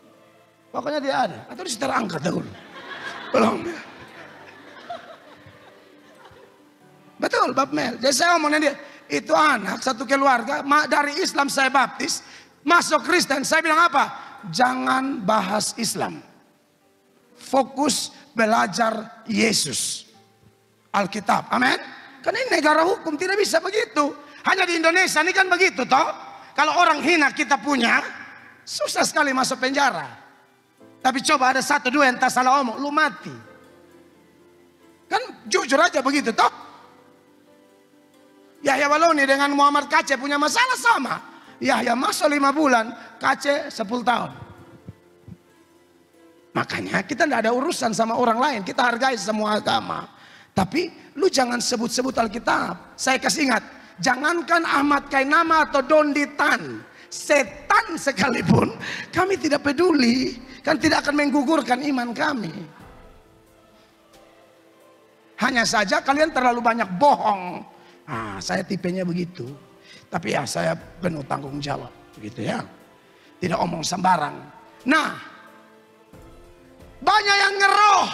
Pokoknya dia ada. Atau dia terangkat dahulu. Belum. Betul Bab Mel. Jadi saya omongnya dia. Itu anak satu keluarga dari Islam saya baptis. Masuk Kristen. Saya bilang apa? Jangan bahas Islam. Fokus belajar Yesus. Alkitab. Amin. Karena ini negara hukum tidak bisa begitu. Hanya di Indonesia ini kan begitu toh. Kalau orang hina kita punya. Susah sekali masuk penjara. Tapi coba ada 1, 2 yang tak salah omong. Lu mati. Kan jujur aja begitu toh. Yahya Waloni dengan Muhammad Kace punya masalah sama. Yahya masuk 5 bulan, Kace 10 tahun. Makanya kita tidak ada urusan sama orang lain. Kita hargai semua agama. Tapi lu jangan sebut-sebut Alkitab. Saya kasih ingat. Jangankan Ahmad Kainama atau Donditan. Setan sekalipun kami tidak peduli. Kan tidak akan menggugurkan iman kami. Hanya saja kalian terlalu banyak bohong. Nah, saya tipenya begitu. Tapi ya saya penuh tanggung jawab. Begitu ya. Tidak omong sembarang. Nah. Banyak yang ngeroh.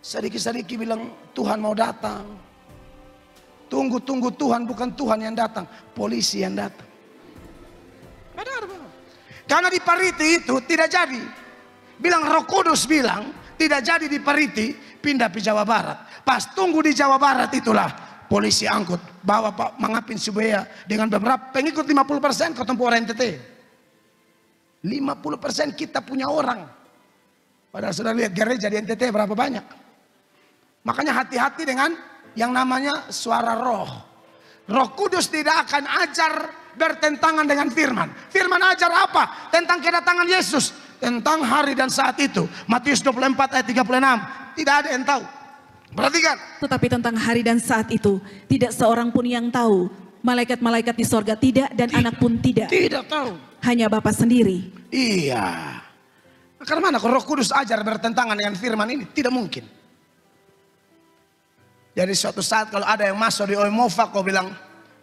Sedikit-sedikit bilang Tuhan mau datang. Tunggu-tunggu Tuhan, bukan Tuhan yang datang. Polisi yang datang. Benar bang. Karena di Pariti itu tidak jadi. Bilang Roh Kudus bilang tidak jadi di Pariti, pindah ke Jawa Barat. Pas tunggu di Jawa Barat itulah polisi angkut, bawa Pak Mangapin Subaya dengan beberapa pengikut 50% ketemu orang NTT. 50% kita punya orang. Padahal sudah lihat gereja di NTT berapa banyak. Makanya hati-hati dengan yang namanya suara roh. Roh Kudus tidak akan ajar bertentangan dengan firman. Firman ajar apa? Tentang kedatangan Yesus. Tentang hari dan saat itu. Matius 24 ayat 36. Tidak ada yang tahu. Perhatikan. Tetapi tentang hari dan saat itu tidak seorang pun yang tahu. Malaikat-malaikat di sorga tidak dan anak pun tidak. Tidak tahu. Hanya Bapa sendiri. Iya. Karena mana kalau Roh Kudus ajar bertentangan dengan firman ini? Tidak mungkin. Jadi suatu saat kalau ada yang masuk di Oimova kau bilang,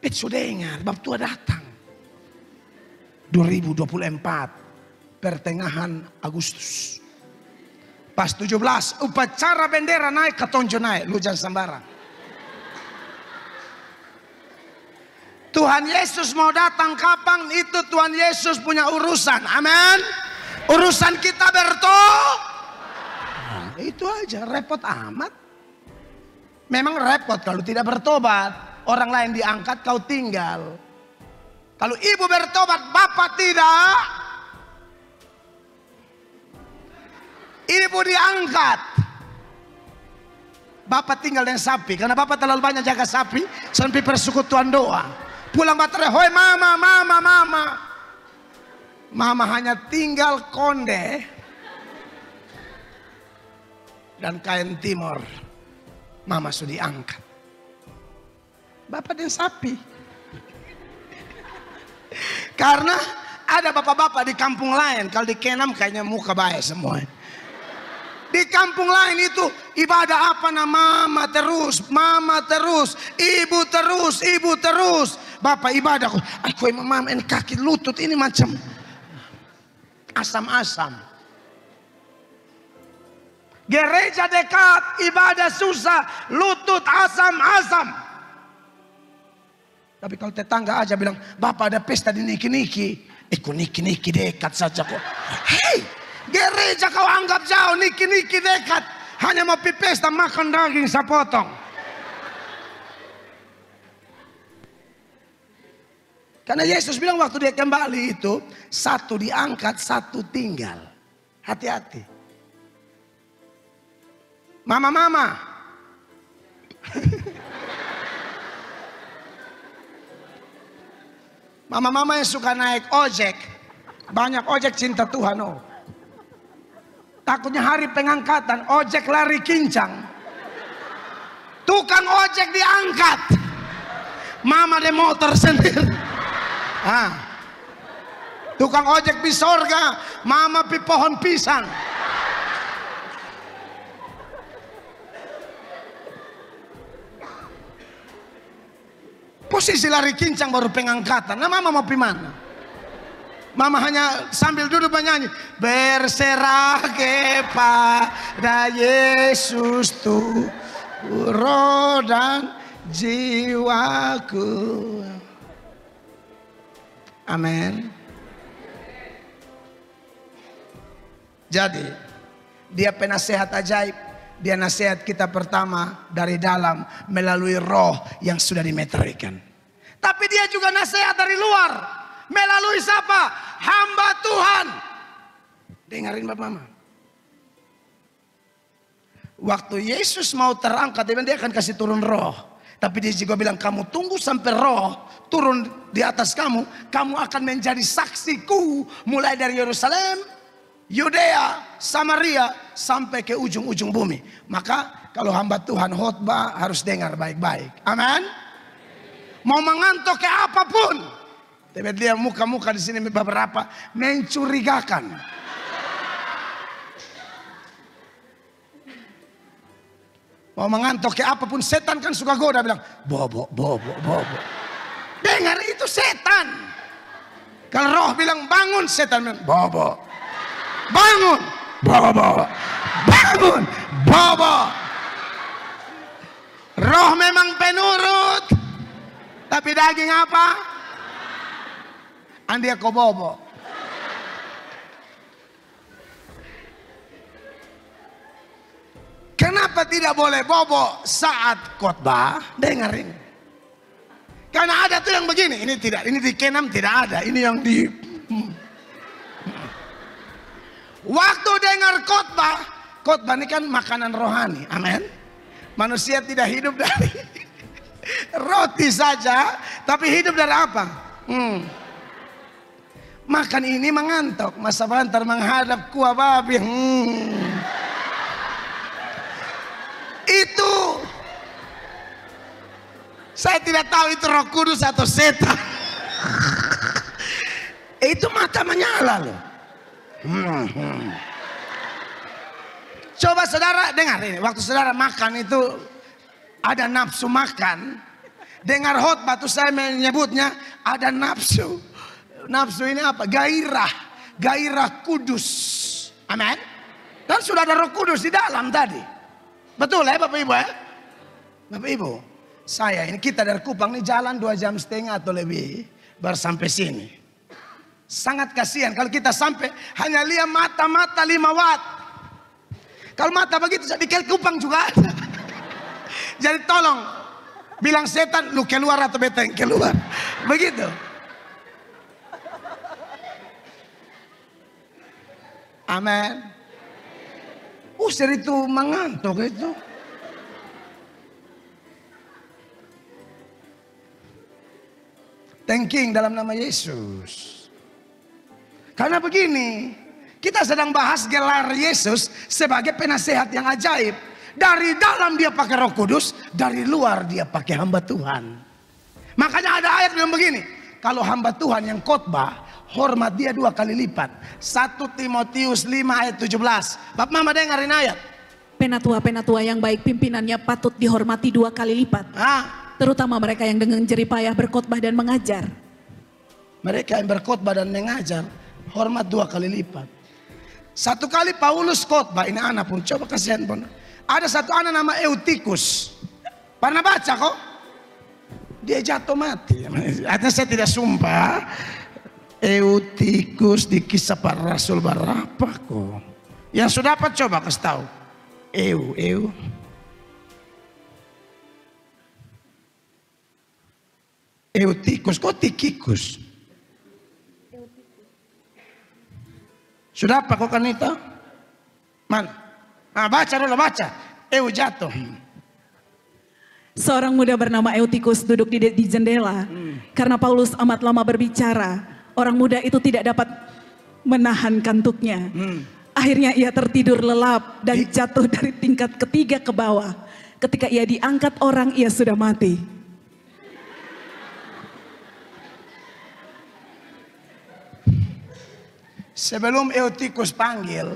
sudah ingat bab Tua datang. 2024 pertengahan Agustus. Pas 17, upacara bendera naik, ketonjo naik. Lu jangan sembarang. Tuhan Yesus mau datang kapan, itu Tuhan Yesus punya urusan. Amin. Urusan kita nah, itu aja, repot amat. Memang repot kalau tidak bertobat. Orang lain diangkat, kau tinggal. Kalau ibu bertobat, bapak tidak. Ibu diangkat. Bapak tinggal dengan sapi. Karena bapak terlalu banyak jaga sapi. Sampai persekutuan doa. Pulang baterai. Hoi mama, mama, mama. Mama hanya tinggal konde. Dan kain timur. Mama sudah diangkat. Bapak dan sapi. Karena ada bapak-bapak di kampung lain. Kalau di Kenam kayaknya muka baik semua. Di kampung lain itu ibadah apa nama mama terus, ibu terus, ibu terus. Bapak ibadah, aku mama ini kaki lutut ini macam asam-asam. Gereja dekat, ibadah susah, lutut asam-asam. Tapi kalau tetangga aja bilang, Bapak ada pesta di niki-niki. Kok niki-niki dekat saja kok. Hei, gereja kau anggap jauh, niki-niki dekat. Hanya mau pi pesta makan daging sepotong. Karena Yesus bilang waktu dia kembali itu, satu diangkat, satu tinggal. Hati-hati. Mama-mama. Mama-mama yang suka naik ojek. Banyak ojek cinta Tuhan. Oh. Takutnya hari pengangkatan, ojek lari kincang. Tukang ojek diangkat. Mama de motor sendiri. Tukang ojek di sorga, mama pi pohon pisang. Posisi lari kincang baru pengangkatan. Nah mama mau pi mana? Mama hanya sambil duduk menyanyi, berserah kepada Yesus tuh roh dan jiwaku. Amin. Jadi dia penasehat ajaib. Dia nasihat kita pertama dari dalam melalui roh yang sudah dimeterikan. Tapi dia juga nasihat dari luar. Melalui siapa? Hamba Tuhan. Dengarin Bapak Mama. Waktu Yesus mau terangkat, dia akan kasih turun roh. Tapi dia juga bilang, kamu tunggu sampai roh turun di atas kamu. Kamu akan menjadi saksiku. Mulai dari Yerusalem, Yudea, Samaria, sampai ke ujung-ujung bumi. Maka kalau hamba Tuhan khotbah harus dengar baik-baik. Amin. Mau mengantuk ke apapun. Tapi dia muka-muka di sini beberapa mencurigakan. Mau mengantuk ke apapun, setan kan suka goda bilang, bobo. Dengar, itu setan. Kalau roh bilang bangun, setan bilang bobo. Bangun, bobo. Bangun, bobo. Roh memang penurut, tapi daging apa? Andia ko bobo. Kenapa tidak boleh bobo saat khotbah? Dengarin. Karena ada tuh yang begini, ini tidak, ini di Kenam tidak ada, ini yang di waktu dengar khotbah ini kan makanan rohani, amin. Manusia tidak hidup dari roti saja, tapi hidup dari apa? Makan ini mengantuk, masa bantar menghadap kuah babi. Itu saya tidak tahu itu Roh Kudus atau setan. Itu mata menyala loh. Coba saudara dengar ini, waktu saudara makan itu ada nafsu makan. Dengar khotbah tuh saya menyebutnya ada nafsu. Nafsu ini apa? Gairah kudus. Amin. Dan sudah ada Roh Kudus di dalam tadi. Betul ya Bapak Ibu ya? Bapak Ibu, saya ini kita dari Kupang ini jalan 2,5 jam atau lebih baru sampai sini. Sangat kasihan kalau kita sampai hanya lihat mata-mata 5 watt. Kalau mata begitu di Kupang juga ada. Jadi tolong bilang setan lu keluar atau beta yang keluar. Begitu. Amin. Usir itu mengantuk itu. Thanking dalam nama Yesus. Karena begini, kita sedang bahas gelar Yesus sebagai penasehat yang ajaib. Dari dalam dia pakai Roh Kudus, dari luar dia pakai hamba Tuhan. Makanya ada ayat bilang begini, kalau hamba Tuhan yang khotbah, hormat dia 2 kali lipat. 1 Timotius 5 ayat 17. Bapak Mama dengarin ayat. Penatua-penatua yang baik pimpinannya patut dihormati 2 kali lipat. Terutama mereka yang dengan jeripayah berkhotbah dan mengajar. Mereka yang berkhotbah dan mengajar, hormat 2 kali lipat. Satu kali Paulus khotbah, ini anak pun coba kasih handphone. Ada satu anak nama Eutikus. Pernah baca kok? Dia jatuh mati. Artinya saya tidak sumpah. Eutikus di kisah para rasul berapa kok? Yang sudah dapat coba kasih tahu. Eutikus, kok Tikikus? Sudah apa kok Kanita? Mana? Nah, baca dulu, baca. Jatuh. Seorang muda bernama Eutikus duduk di jendela. Karena Paulus amat lama berbicara, orang muda itu tidak dapat menahan kantuknya. Akhirnya ia tertidur lelap dan jatuh dari tingkat ketiga ke bawah. Ketika ia diangkat orang, ia sudah mati. Sebelum Eutikus panggil,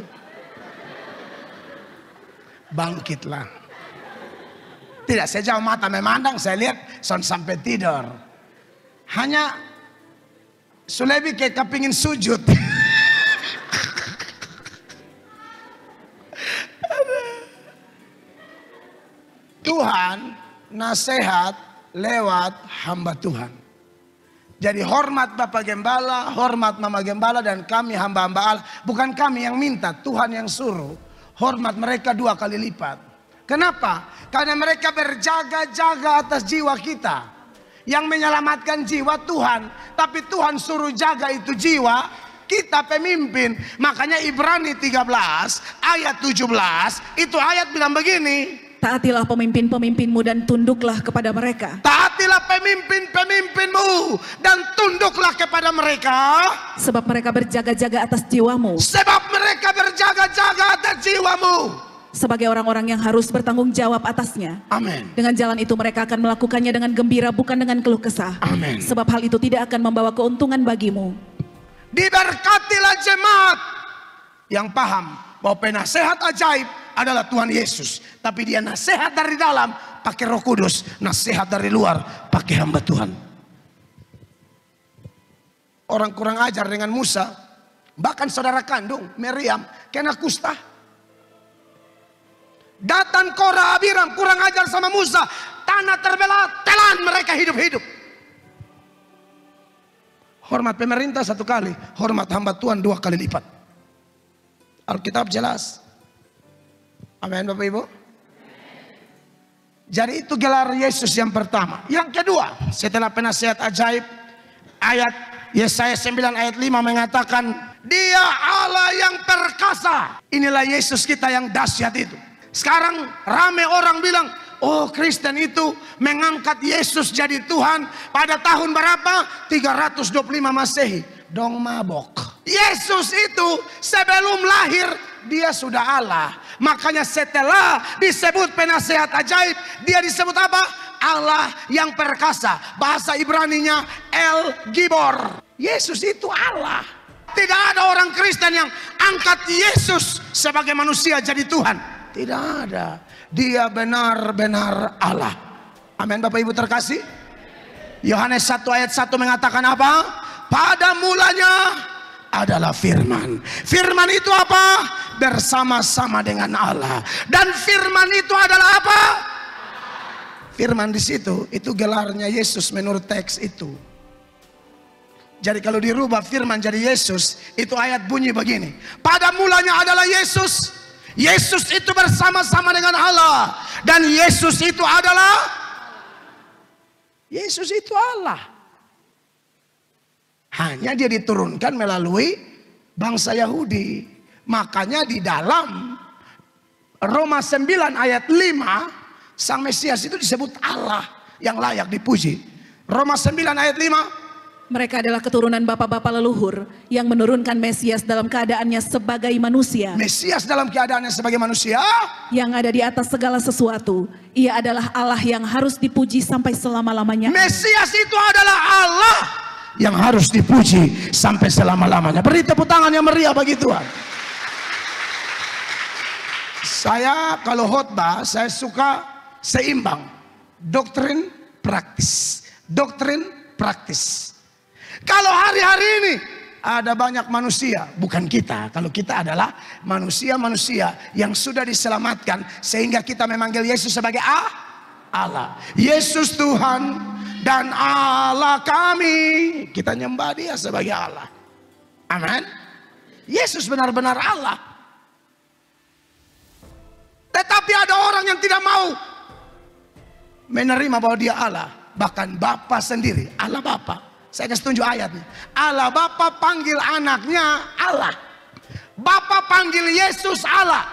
bangkitlah. Tidak, saya jauh mata memandang, saya lihat sampai tidur. Hanya Sulebi kayak kepingin sujud. Tuhan nasihat lewat hamba Tuhan. Jadi hormat Bapak Gembala, hormat Mama Gembala, dan kami hamba-hamba Allah. Bukan kami yang minta, Tuhan yang suruh. Hormat mereka 2 kali lipat. Kenapa? Karena mereka berjaga-jaga atas jiwa kita. Yang menyelamatkan jiwa Tuhan. Tapi Tuhan suruh jaga itu jiwa, kita pemimpin. Makanya Ibrani 13 ayat 17, itu ayat bilang begini. Taatilah pemimpin-pemimpinmu dan tunduklah kepada mereka. Taatilah pemimpin-pemimpinmu dan tunduklah kepada mereka. Sebab mereka berjaga-jaga atas jiwamu. Sebab mereka berjaga-jaga atas jiwamu. Sebagai orang-orang yang harus bertanggung jawab atasnya. Amin. Dengan jalan itu mereka akan melakukannya dengan gembira, bukan dengan keluh kesah. Amin. Sebab hal itu tidak akan membawa keuntungan bagimu. Diberkatilah jemaat yang paham bahwa penasehat ajaib adalah Tuhan Yesus. Tapi dia nasihat dari dalam pakai Roh Kudus, nasihat dari luar pakai hamba Tuhan. Orang kurang ajar dengan Musa, bahkan saudara kandung Miriam kena kusta. Datan, Korah, Abiram kurang ajar sama Musa, tanah terbelah, telan mereka hidup-hidup. Hormat pemerintah 1 kali, hormat hamba Tuhan 2 kali lipat. Alkitab jelas. Amin Bapak Ibu. Jadi itu gelar Yesus yang pertama. Yang kedua, setelah penasihat ajaib, ayat Yesaya 9 ayat 5 mengatakan, Dia Allah yang perkasa. Inilah Yesus kita yang dahsyat itu. Sekarang rame orang bilang, oh Kristen itu mengangkat Yesus jadi Tuhan pada tahun berapa? 325 Masehi. Dong mabok. Yesus itu sebelum lahir dia sudah Allah. Makanya setelah disebut penasehat ajaib, dia disebut apa? Allah yang perkasa. Bahasa Ibraninya El Gibor. Yesus itu Allah. Tidak ada orang Kristen yang angkat Yesus sebagai manusia jadi Tuhan. Tidak ada. Dia benar-benar Allah. Amin Bapak Ibu terkasih. Yohanes 1 ayat 1 mengatakan apa? Pada mulanya adalah firman. Firman itu apa? Bersama-sama dengan Allah. Dan firman itu adalah apa? Firman di situ itu gelarnya Yesus menurut teks itu. Jadi kalau dirubah firman jadi Yesus, itu ayat bunyi begini. Pada mulanya adalah Yesus. Yesus itu bersama-sama dengan Allah. Dan Yesus itu adalah Yesus itu Allah. Hanya dia diturunkan melalui bangsa Yahudi. Makanya di dalam Roma 9 ayat 5, Sang Mesias itu disebut Allah yang layak dipuji. Roma 9 ayat 5. Mereka adalah keturunan bapak-bapak leluhur yang menurunkan Mesias dalam keadaannya sebagai manusia. Mesias dalam keadaannya sebagai manusia. Yang ada di atas segala sesuatu. Ia adalah Allah yang harus dipuji sampai selama-lamanya. Mesias itu adalah Allah yang harus dipuji sampai selama-lamanya. Beri tepuk tangan yang meriah bagi Tuhan. Saya kalau khotbah saya suka seimbang. Doktrin praktis. Doktrin praktis. Kalau hari-hari ini ada banyak manusia, bukan kita. Kalau kita adalah manusia-manusia yang sudah diselamatkan, sehingga kita memanggil Yesus sebagai Allah. Yesus Tuhan dan Allah kami. Kita nyembah Dia sebagai Allah. Amin. Yesus benar-benar Allah. Tetapi ada orang yang tidak mau menerima bahwa Dia Allah. Bahkan Bapa sendiri, Allah Bapa. Saya kasih tunjuk ayatnya. Allah Bapa panggil anaknya Allah. Bapa panggil Yesus Allah.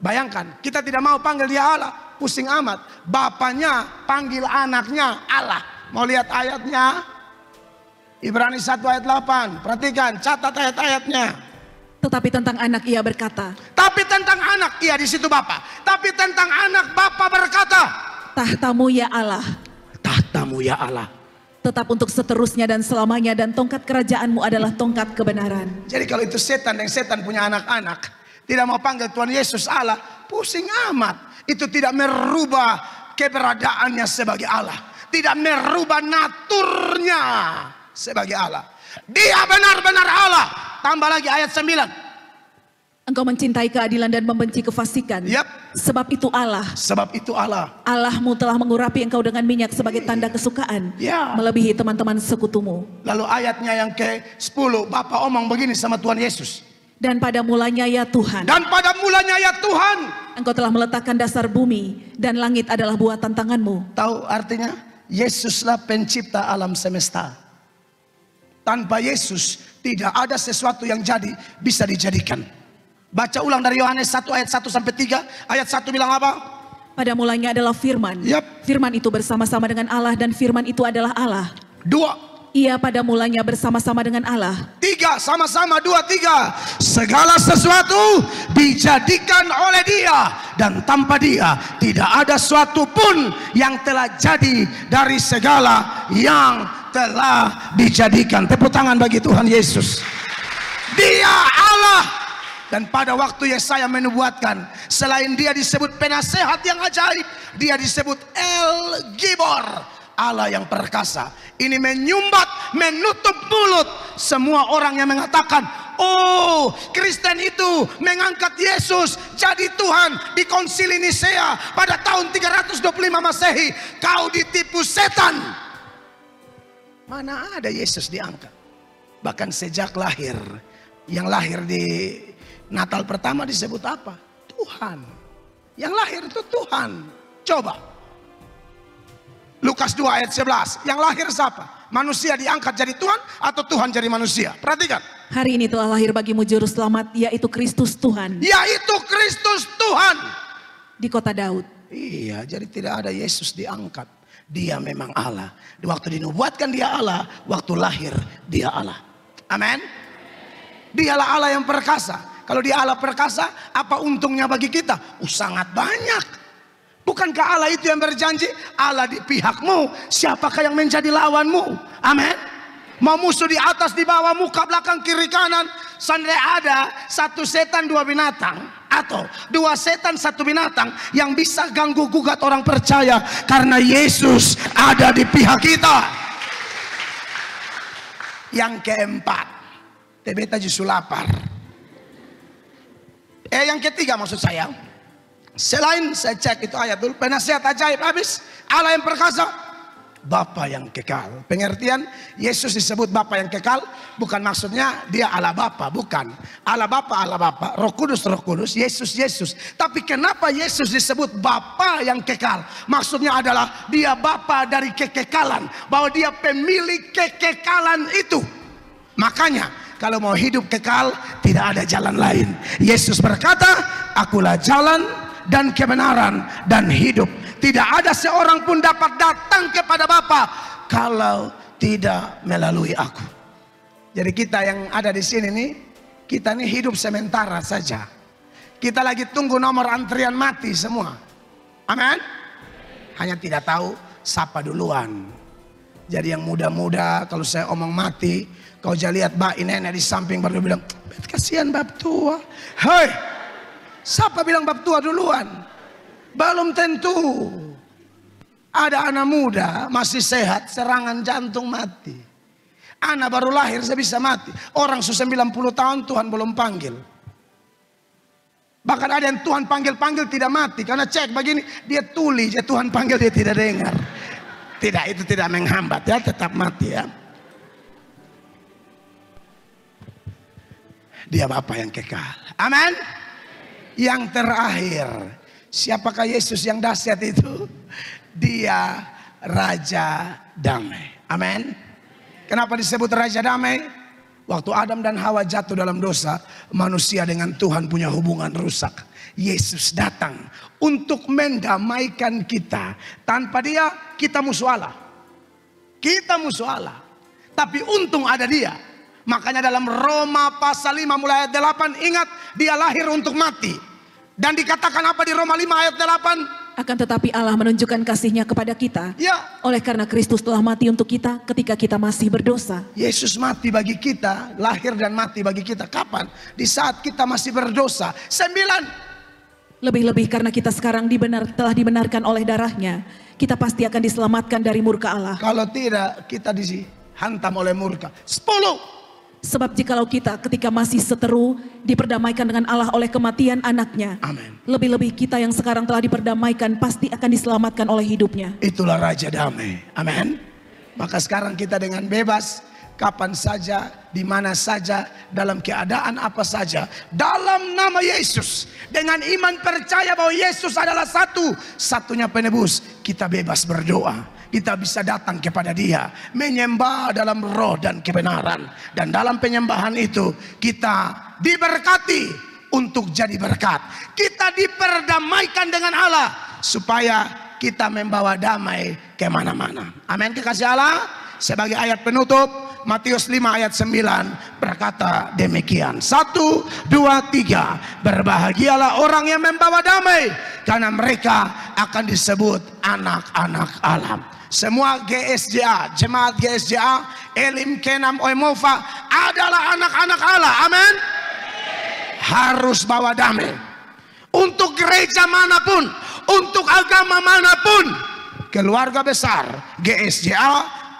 Bayangkan, kita tidak mau panggil Dia Allah, pusing amat. Bapaknya panggil anaknya Allah. Mau lihat ayatnya? Ibrani 1 ayat 8. Perhatikan, catat ayat-ayatnya. Tetapi tentang anak ia berkata. Tapi tentang anak, iya di situ Bapa. Tapi tentang anak Bapa berkata. Tahtamu ya Allah. Tahtamu ya Allah. Tetap untuk seterusnya dan selamanya, dan tongkat kerajaanmu adalah tongkat kebenaran. Jadi kalau itu setan, yang setan punya anak-anak tidak mau panggil Tuhan Yesus Allah, pusing amat. Itu tidak merubah keberadaannya sebagai Allah, tidak merubah naturnya sebagai Allah. Dia benar-benar Allah. Tambah lagi ayat 9. Engkau mencintai keadilan dan membenci kefasikan. Sebab itu Allah. Sebab itu Allah. Allahmu telah mengurapi engkau dengan minyak sebagai tanda kesukaan. Melebihi teman-teman sekutumu. Lalu ayatnya yang ke-10. Bapak omong begini sama Tuhan Yesus. Dan pada mulanya ya Tuhan. Dan pada mulanya ya Tuhan. Engkau telah meletakkan dasar bumi. Dan langit adalah buatan tanganmu. Tahu artinya? Yesuslah pencipta alam semesta. Tanpa Yesus tidak ada sesuatu yang bisa dijadikan. Baca ulang dari Yohanes 1 ayat 1 sampai 3. Ayat 1 bilang apa? Pada mulanya adalah firman. Firman itu bersama-sama dengan Allah, dan firman itu adalah Allah. 2. Ia pada mulanya bersama-sama dengan Allah. 3. Sama-sama 2, 3. Segala sesuatu dijadikan oleh Dia, dan tanpa Dia tidak ada suatu pun yang telah jadi dari segala yang telah dijadikan. Tepuk tangan bagi Tuhan Yesus. Dia Allah. Dan pada waktu Yesaya menubuatkan, selain Dia disebut penasehat yang ajaib, Dia disebut El Gibor, Allah yang perkasa. Ini menyumbat, menutup mulut semua orang yang mengatakan, oh, Kristen itu mengangkat Yesus jadi Tuhan di Konsili Nisea pada tahun 325 Masehi. Kau ditipu setan. Mana ada Yesus diangkat? Bahkan sejak lahir, yang lahir di Natal pertama disebut apa? Tuhan. Yang lahir itu Tuhan. Coba. Lukas 2 ayat 11. Yang lahir siapa? Manusia diangkat jadi Tuhan atau Tuhan jadi manusia? Perhatikan. Hari ini telah lahir bagimu juru selamat, yaitu Kristus Tuhan. Yaitu Kristus Tuhan. Di kota Daud. Iya, jadi tidak ada Yesus diangkat. Dia memang Allah. Waktu dinubuatkan Dia Allah, waktu lahir Dia Allah. Amin. Dialah Allah yang perkasa. Kalau Dia Allah perkasa, apa untungnya bagi kita? Sangat banyak. Bukankah Allah itu yang berjanji, Allah di pihakmu, siapakah yang menjadi lawanmu? Amin. Mau musuh di atas, di bawah, muka, belakang, kiri, kanan. Seandainya ada satu setan dua binatang, atau dua setan satu binatang yang bisa ganggu gugat orang percaya, karena Yesus ada di pihak kita. Yang keempat, Tebeta justru lapar. Yang ketiga maksud saya, selain saya cek itu ayat dulu, penasehat ajaib habis, Allah yang perkasa, Bapa yang kekal. Pengertian Yesus disebut Bapa yang kekal bukan maksudnya Dia Allah Bapa, bukan. Allah Bapa, Roh Kudus, Yesus. Tapi kenapa Yesus disebut Bapa yang kekal? Maksudnya adalah Dia Bapa dari kekekalan, bahwa Dia pemilik kekekalan itu. Makanya kalau mau hidup kekal, tidak ada jalan lain. Yesus berkata, akulah jalan dan kebenaran dan hidup. Tidak ada seorang pun dapat datang kepada Bapa kalau tidak melalui aku. Jadi kita yang ada di sini nih, kita nih hidup sementara saja. Kita lagi tunggu nomor antrian mati semua. Amin. Hanya tidak tahu siapa duluan. Jadi yang muda-muda, kalau saya omong mati, kau jangan lihat mbak nenek di samping baru bilang, kasihan bab tua. Hei, siapa bilang bab tua duluan? Belum tentu. Ada anak muda masih sehat, serangan jantung mati. Anak baru lahir saya bisa mati. Orang sudah 90 tahun Tuhan belum panggil. Bahkan ada yang Tuhan panggil-panggil tidak mati. Karena cek begini, dia tuli, dia Tuhan panggil dia tidak dengar. Tidak, itu tidak menghambat ya, tetap mati ya. Dia Bapa yang kekal. Amin. Yang terakhir, siapakah Yesus yang dahsyat itu? Dia Raja Damai. Amin. Kenapa disebut Raja Damai? Waktu Adam dan Hawa jatuh dalam dosa, manusia dengan Tuhan punya hubungan rusak. Yesus datang untuk mendamaikan kita. Tanpa dia, kita musuh Allah. Kita musuh Allah. Tapi untung ada dia. Makanya dalam Roma pasal 5 mulai ayat 8, ingat dia lahir untuk mati. Dan dikatakan apa di Roma 5 ayat 8? Akan tetapi Allah menunjukkan kasih-Nya kepada kita. Ya. Oleh karena Kristus telah mati untuk kita ketika kita masih berdosa. Yesus mati bagi kita, lahir dan mati bagi kita. Kapan? Di saat kita masih berdosa. 9. Lebih-lebih karena kita sekarang telah dibenarkan oleh darah-Nya, kita pasti akan diselamatkan dari murka Allah. Kalau tidak, kita dihantam oleh murka. 10. Sebab jikalau kita ketika masih seteru diperdamaikan dengan Allah oleh kematian anaknya. Amin. Lebih-lebih kita yang sekarang telah diperdamaikan pasti akan diselamatkan oleh hidupnya. Itulah Raja Damai. Amin. Maka sekarang kita dengan bebas. Kapan saja, di mana saja, dalam keadaan apa saja. Dalam nama Yesus. Dengan iman percaya bahwa Yesus adalah satu-satunya penebus. Kita bebas berdoa. Kita bisa datang kepada dia, menyembah dalam roh dan kebenaran. Dan dalam penyembahan itu kita diberkati untuk jadi berkat. Kita diperdamaikan dengan Allah supaya kita membawa damai kemana-mana. Amin, kekasih Allah. Sebagai ayat penutup, Matius 5 ayat 9 berkata demikian. 1, 2, 3. Berbahagialah orang yang membawa damai, karena mereka akan disebut anak-anak Allah. Semua GSJA, jemaat GSJA, Elim, Kenam, Oimofa adalah anak-anak Allah. Amin. Harus bawa damai. Untuk gereja manapun, untuk agama manapun, keluarga besar GSJA,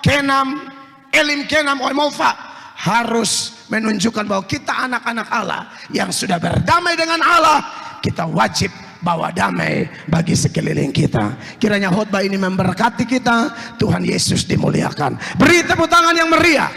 Kenam, Elim, Kenam, Oimofa harus menunjukkan bahwa kita anak-anak Allah yang sudah berdamai dengan Allah. Kita wajib bawa damai bagi sekeliling kita. Kiranya khotbah ini memberkati kita. Tuhan Yesus dimuliakan. Beri tepuk tangan yang meriah.